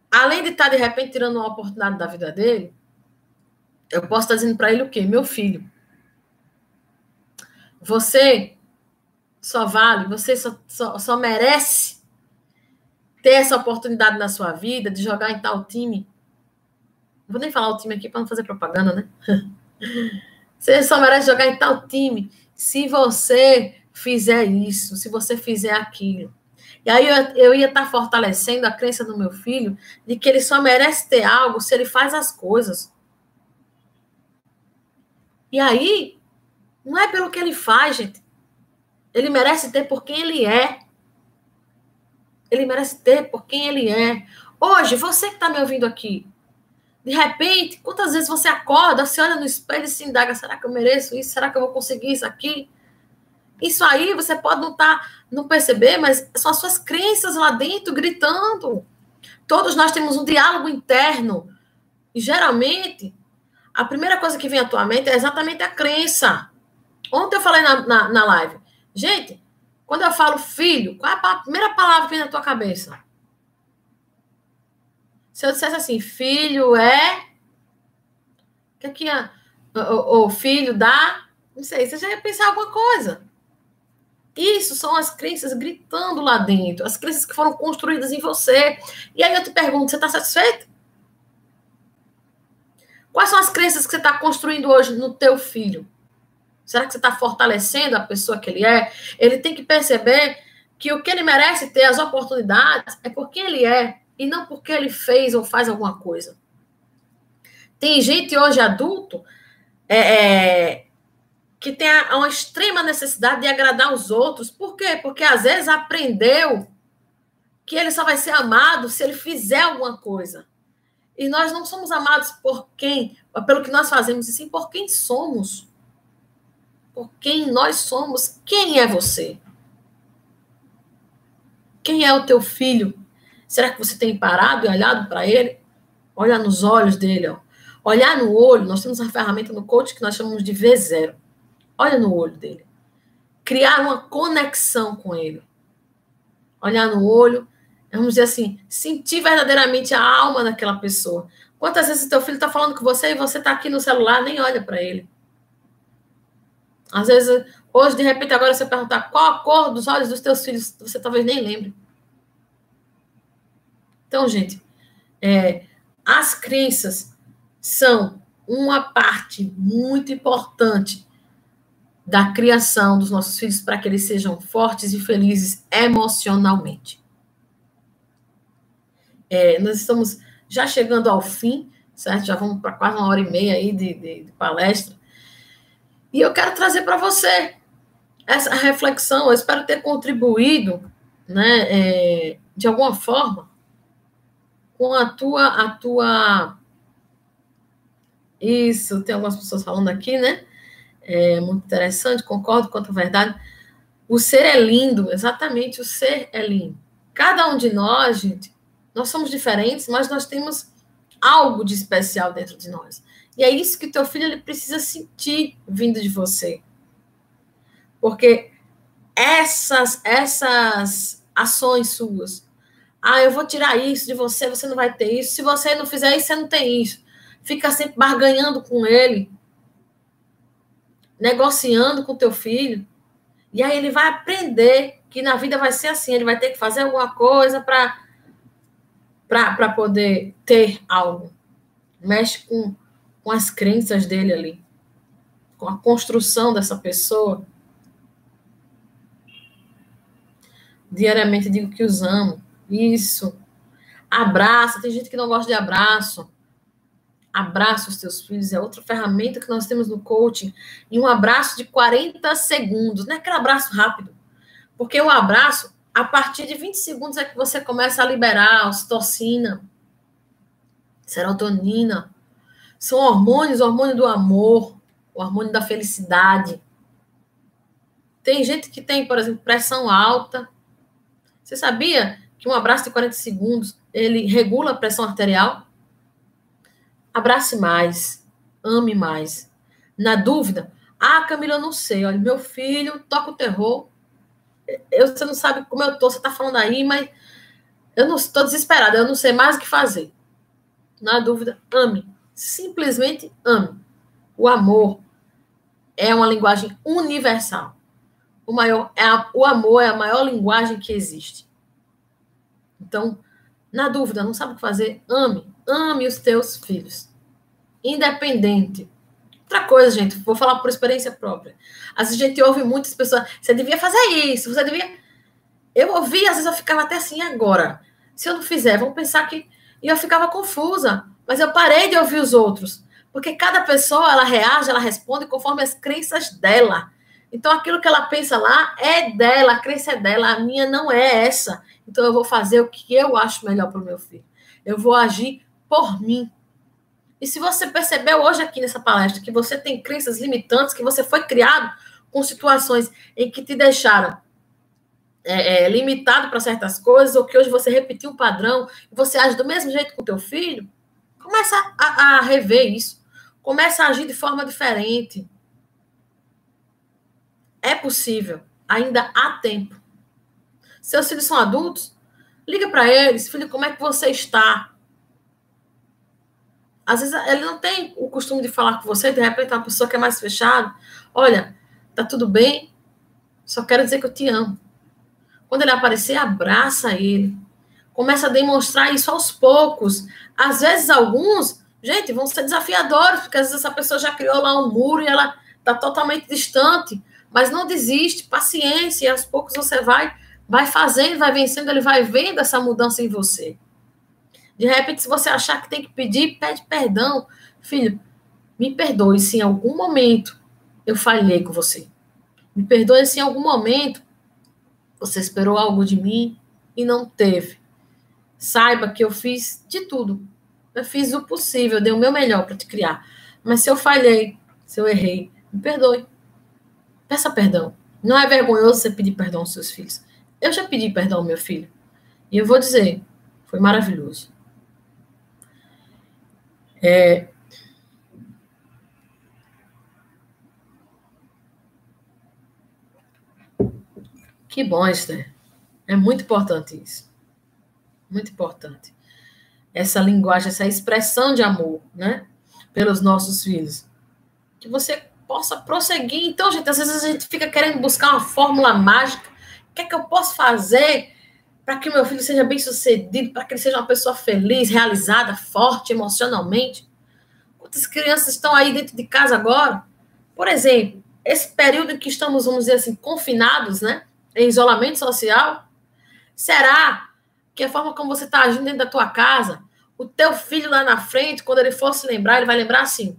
além de estar, de repente, tirando uma oportunidade da vida dele, eu posso estar dizendo para ele o quê? Meu filho, você só vale, você só merece ter essa oportunidade na sua vida de jogar em tal time. Não vou nem falar o time aqui para não fazer propaganda, né? Você só merece jogar em tal time se você fizer isso, se você fizer aquilo. E aí eu ia estar fortalecendo a crença do meu filho de que ele só merece ter algo se ele faz as coisas. E aí, não é pelo que ele faz, gente. Ele merece ter por quem ele é. Ele merece ter por quem ele é. Hoje, você que está me ouvindo aqui, de repente, quantas vezes você acorda, você olha no espelho e se indaga, será que eu mereço isso? Será que eu vou conseguir isso aqui? Isso aí você pode não perceber, mas são as suas crenças lá dentro gritando. Todos nós temos um diálogo interno. E geralmente, a primeira coisa que vem à tua mente é exatamente a crença. Ontem eu falei na live. Gente, quando eu falo filho, qual é a primeira palavra que vem na tua cabeça? Se eu dissesse assim, filho é... O que é que é? O filho da... Não sei, você já ia pensar alguma coisa. Isso são as crenças gritando lá dentro, as crenças que foram construídas em você. E aí eu te pergunto, você está satisfeito? Quais são as crenças que você está construindo hoje no teu filho? Será que você está fortalecendo a pessoa que ele é? Ele tem que perceber que o que ele merece ter, as oportunidades, é por quem ele é, e não porque ele fez ou faz alguma coisa. Tem gente hoje adulto que tem uma extrema necessidade de agradar os outros. Por quê? Porque às vezes aprendeu que ele só vai ser amado se ele fizer alguma coisa. E nós não somos amados pelo que nós fazemos, e sim por quem somos. Por quem nós somos. Quem é você? Quem é o teu filho? Será que você tem parado e olhado para ele? Olhar nos olhos dele, ó. Olhar no olho, nós temos uma ferramenta no coach que nós chamamos de V0. Olha no olho dele. Criar uma conexão com ele. Olhar no olho, vamos dizer assim, sentir verdadeiramente a alma daquela pessoa. Quantas vezes o teu filho está falando com você e você está aqui no celular, nem olha para ele? Às vezes, hoje, de repente, agora você perguntar qual a cor dos olhos dos teus filhos, você talvez nem lembre. Então, gente, as crenças são uma parte muito importante da criação dos nossos filhos para que eles sejam fortes e felizes emocionalmente. Nós estamos já chegando ao fim, certo? Já vamos para quase 1h30 aí de palestra. E eu quero trazer para você essa reflexão. Eu espero ter contribuído, né, de alguma forma com a tua... Isso, tem algumas pessoas falando aqui, né? Muito interessante, concordo quanto à verdade. O ser é lindo, exatamente, o ser é lindo. Cada um de nós, gente, nós somos diferentes, mas nós temos algo de especial dentro de nós. E é isso que o teu filho ele precisa sentir vindo de você. Porque essas ações suas, eu vou tirar isso de você, você não vai ter isso. Se você não fizer isso, você não tem isso. Fica sempre barganhando com ele, negociando com o teu filho. E aí ele vai aprender que na vida vai ser assim, ele vai ter que fazer alguma coisa para poder ter algo. Mexe com as crenças dele ali, com a construção dessa pessoa. Diariamente digo que os amo. Isso. Abraça. Tem gente que não gosta de abraço. Abraça os teus filhos. É outra ferramenta que nós temos no coaching. E um abraço de 40 segundos. Não é aquele abraço rápido. Porque o abraço, a partir de 20 segundos é que você começa a liberar ocitocina, serotonina. São hormônios, o hormônio do amor, o hormônio da felicidade. Tem gente que tem, por exemplo, pressão alta. Você sabia que um abraço de 40 segundos, ele regula a pressão arterial? Abrace mais, ame mais. Na dúvida, Camila, eu não sei, olha, meu filho toca o terror, você não sabe como eu tô, você tá falando aí, mas eu não estou desesperada, eu não sei mais o que fazer. Na dúvida, ame. Simplesmente ame. O amor é uma linguagem universal. O amor é a maior linguagem que existe. Então, na dúvida, não sabe o que fazer? Ame. Ame os teus filhos. Independente. Outra coisa, gente, vou falar por experiência própria. Às vezes a gente ouve muitas pessoas, você devia fazer isso, você devia... Eu ouvi, às vezes eu ficava até assim, agora. Se eu não fizer, vão pensar que... E eu ficava confusa. Mas eu parei de ouvir os outros. Porque cada pessoa, ela reage, ela responde conforme as crenças dela. Então, aquilo que ela pensa lá é dela, a crença é dela, a minha não é essa. Então, eu vou fazer o que eu acho melhor para o meu filho. Eu vou agir por mim. E se você percebeu hoje aqui nessa palestra que você tem crenças limitantes, que você foi criado com situações em que te deixaram limitado para certas coisas, ou que hoje você repetiu um padrão, e você age do mesmo jeito com o teu filho, começa a rever isso. Começa a agir de forma diferente. É possível. Ainda há tempo. Seus filhos são adultos? Liga para eles. Filho, como é que você está? Às vezes ele não tem o costume de falar com você, de repente é uma pessoa que é mais fechada. Olha, tá tudo bem? Só quero dizer que eu te amo. Quando ele aparecer, abraça ele. Começa a demonstrar isso aos poucos. Às vezes, alguns, gente, vão ser desafiadores, porque às vezes essa pessoa já criou lá um muro e ela está totalmente distante. Mas não desiste, paciência, e aos poucos você vai fazendo, vai vencendo, ele vai vendo essa mudança em você. De repente, se você achar que tem que pedir, pede perdão. Filho, me perdoe se em algum momento eu falhei com você. Me perdoe se em algum momento você esperou algo de mim e não teve. Saiba que eu fiz de tudo. Eu fiz o possível, eu dei o meu melhor para te criar. Mas se eu falhei, se eu errei, me perdoe. Peça perdão. Não é vergonhoso você pedir perdão aos seus filhos. Eu já pedi perdão ao meu filho. E eu vou dizer, foi maravilhoso. Que bom, Esther. É muito importante isso. Muito importante. Essa linguagem, essa expressão de amor, né? Pelos nossos filhos. Que você possa prosseguir. Então, gente, às vezes a gente fica querendo buscar uma fórmula mágica. O que é que eu posso fazer para que o meu filho seja bem-sucedido, para que ele seja uma pessoa feliz, realizada, forte emocionalmente? Quantas crianças estão aí dentro de casa agora? Por exemplo, esse período em que estamos, vamos dizer assim, confinados, né? Em isolamento social, será que a forma como você está agindo dentro da tua casa, o teu filho lá na frente, quando ele for se lembrar, ele vai lembrar assim: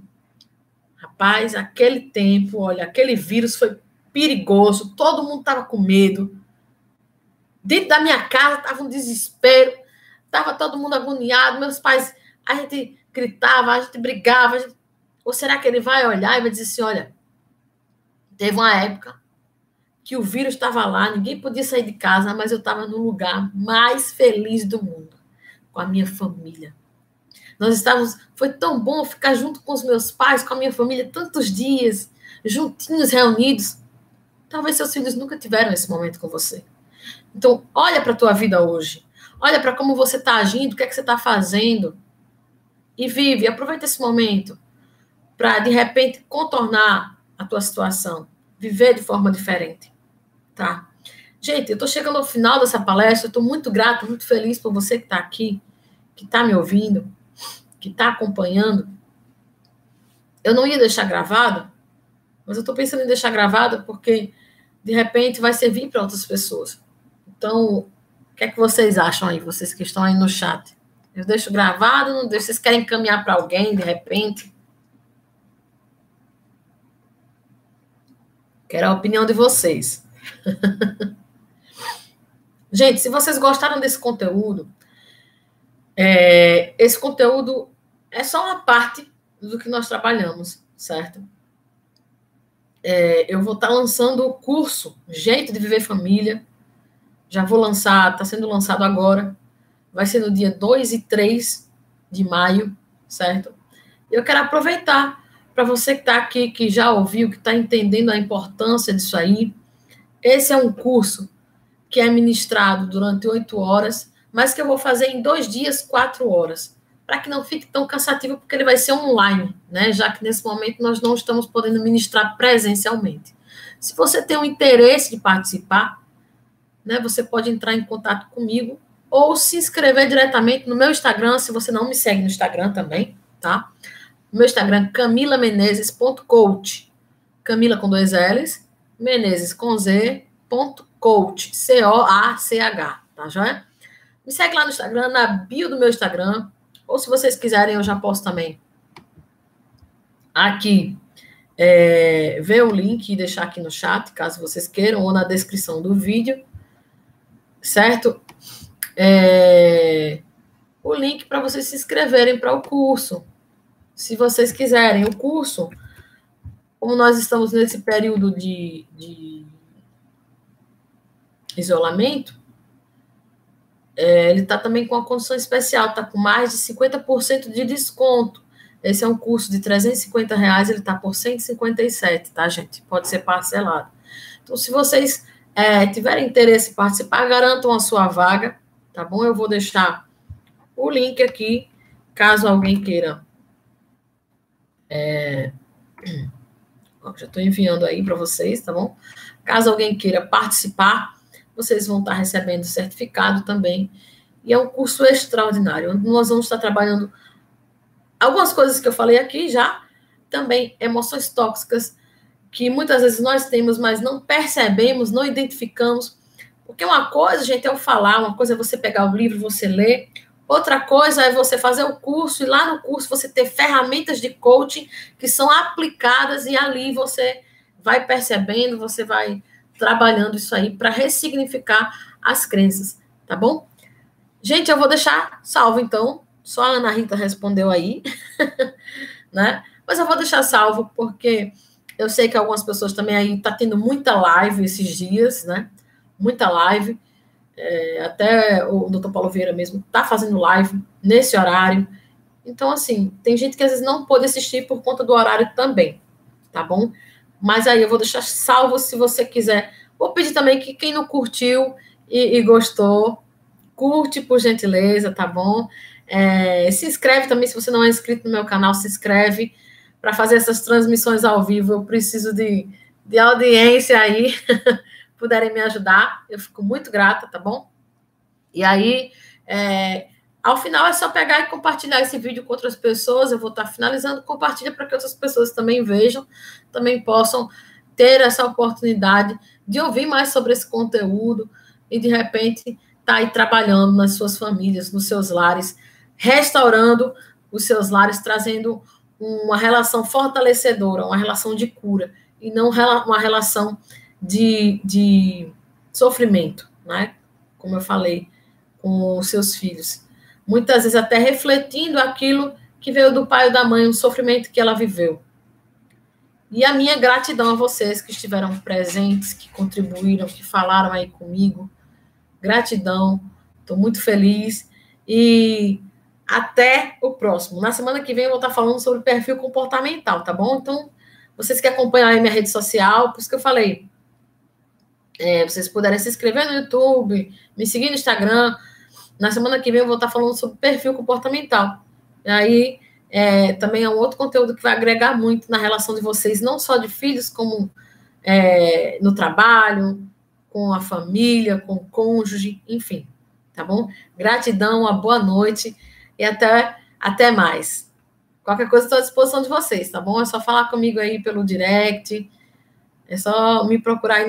rapaz, aquele tempo, olha, aquele vírus foi perigoso, todo mundo estava com medo. Dentro da minha casa estava um desespero, estava todo mundo agoniado, meus pais, a gente gritava, a gente brigava. Ou será que ele vai olhar e vai dizer assim: olha, teve uma época que o vírus estava lá, ninguém podia sair de casa, mas eu estava no lugar mais feliz do mundo, com a minha família. Nós estávamos, foi tão bom ficar junto com os meus pais, com a minha família, tantos dias, juntinhos, reunidos. Talvez seus filhos nunca tiveram esse momento com você. Então, olha para a tua vida hoje. Olha para como você está agindo, o que é que você está fazendo. E vive, aproveita esse momento para, de repente, contornar a tua situação. Viver de forma diferente. Tá? Gente, eu estou chegando ao final dessa palestra. Eu estou muito grata, muito feliz por você que está aqui, que está me ouvindo, que está acompanhando. Eu não ia deixar gravado, mas eu estou pensando em deixar gravado porque, de repente, vai servir para outras pessoas. Então, o que é que vocês acham aí, vocês que estão aí no chat? Eu deixo gravado, não deixo? Vocês querem encaminhar para alguém, de repente? Quero a opinião de vocês. Gente, se vocês gostaram desse conteúdo, esse conteúdo é só uma parte do que nós trabalhamos, certo? Eu vou estar lançando o curso Jeito de Viver Família. Já vou lançar, está sendo lançado agora. Vai ser no dia 2 e 3 de maio, certo? Eu quero aproveitar para você que está aqui, que já ouviu, que está entendendo a importância disso aí. Esse é um curso que é ministrado durante 8 horas, mas que eu vou fazer em 2 dias, 4 horas, para que não fique tão cansativo, porque ele vai ser online, né? Já que nesse momento nós não estamos podendo ministrar presencialmente. Se você tem um interesse de participar, né, você pode entrar em contato comigo ou se inscrever diretamente no meu Instagram, se você não me segue no Instagram também, tá? Meu Instagram, camilamenezes.coach. Camila com 2 L's, Menezes com Z, .coach, C-O-A-C-H, tá joia? Me segue lá no Instagram, na bio do meu Instagram, ou se vocês quiserem, eu já posto também aqui, ver o link e deixar aqui no chat, caso vocês queiram, ou na descrição do vídeo, certo? O link para vocês se inscreverem para o curso. Se vocês quiserem o curso, como nós estamos nesse período de isolamento, ele está também com uma condição especial, está com mais de 50% de desconto. Esse é um curso de R$350, ele está por 157, tá, gente? Pode ser parcelado. Então, se vocês tiverem interesse em participar, garantam a sua vaga, tá bom? Eu vou deixar o link aqui, caso alguém queira. Já estou enviando aí para vocês, tá bom? Caso alguém queira participar, vocês vão estar recebendo certificado também. E é um curso extraordinário, onde nós vamos estar trabalhando algumas coisas que eu falei aqui já, também emoções tóxicas, que muitas vezes nós temos, mas não percebemos, não identificamos. Porque uma coisa, gente, é eu falar, uma coisa é você pegar o livro, você ler, outra coisa é você fazer o curso, e lá no curso você ter ferramentas de coaching que são aplicadas, e ali você vai percebendo, você vai trabalhando isso aí para ressignificar as crenças, tá bom? Gente, eu vou deixar salvo, então. Só a Ana Rita respondeu aí, né? Mas eu vou deixar salvo, porque eu sei que algumas pessoas também aí tá tendo muita live esses dias, né? Muita live. Até o Dr. Paulo Vieira mesmo tá fazendo live nesse horário. Então, assim, tem gente que às vezes não pôde assistir por conta do horário também, tá bom? Mas aí eu vou deixar salvo se você quiser. Vou pedir também que quem não curtiu e gostou, curte por gentileza, tá bom? Se inscreve também, se você não é inscrito no meu canal, se inscreve para fazer essas transmissões ao vivo. Eu preciso de audiência aí, puderem me ajudar, eu fico muito grata, tá bom? E aí, ao final é só pegar e compartilhar esse vídeo com outras pessoas. Eu vou estar finalizando, compartilha para que outras pessoas também vejam, também possam ter essa oportunidade de ouvir mais sobre esse conteúdo e, de repente, tá aí trabalhando nas suas famílias, nos seus lares, restaurando os seus lares, trazendo uma relação fortalecedora, uma relação de cura, e não uma relação de sofrimento, né? Como eu falei, com os seus filhos. Muitas vezes até refletindo aquilo que veio do pai ou da mãe, o sofrimento que ela viveu. E a minha gratidão a vocês que estiveram presentes, que contribuíram, que falaram aí comigo. Gratidão, estou muito feliz. E até o próximo. Na semana que vem eu vou estar falando sobre perfil comportamental, tá bom? Então, vocês que acompanham aí minha rede social, por isso que eu falei, vocês puderem se inscrever no YouTube, me seguir no Instagram. Na semana que vem eu vou estar falando sobre perfil comportamental. E aí, também é um outro conteúdo que vai agregar muito na relação de vocês, não só de filhos, como no trabalho, com a família, com o cônjuge, enfim, tá bom? Gratidão, uma boa noite e até mais. Qualquer coisa estou à disposição de vocês, tá bom? É só falar comigo aí pelo direct, é só me procurar aí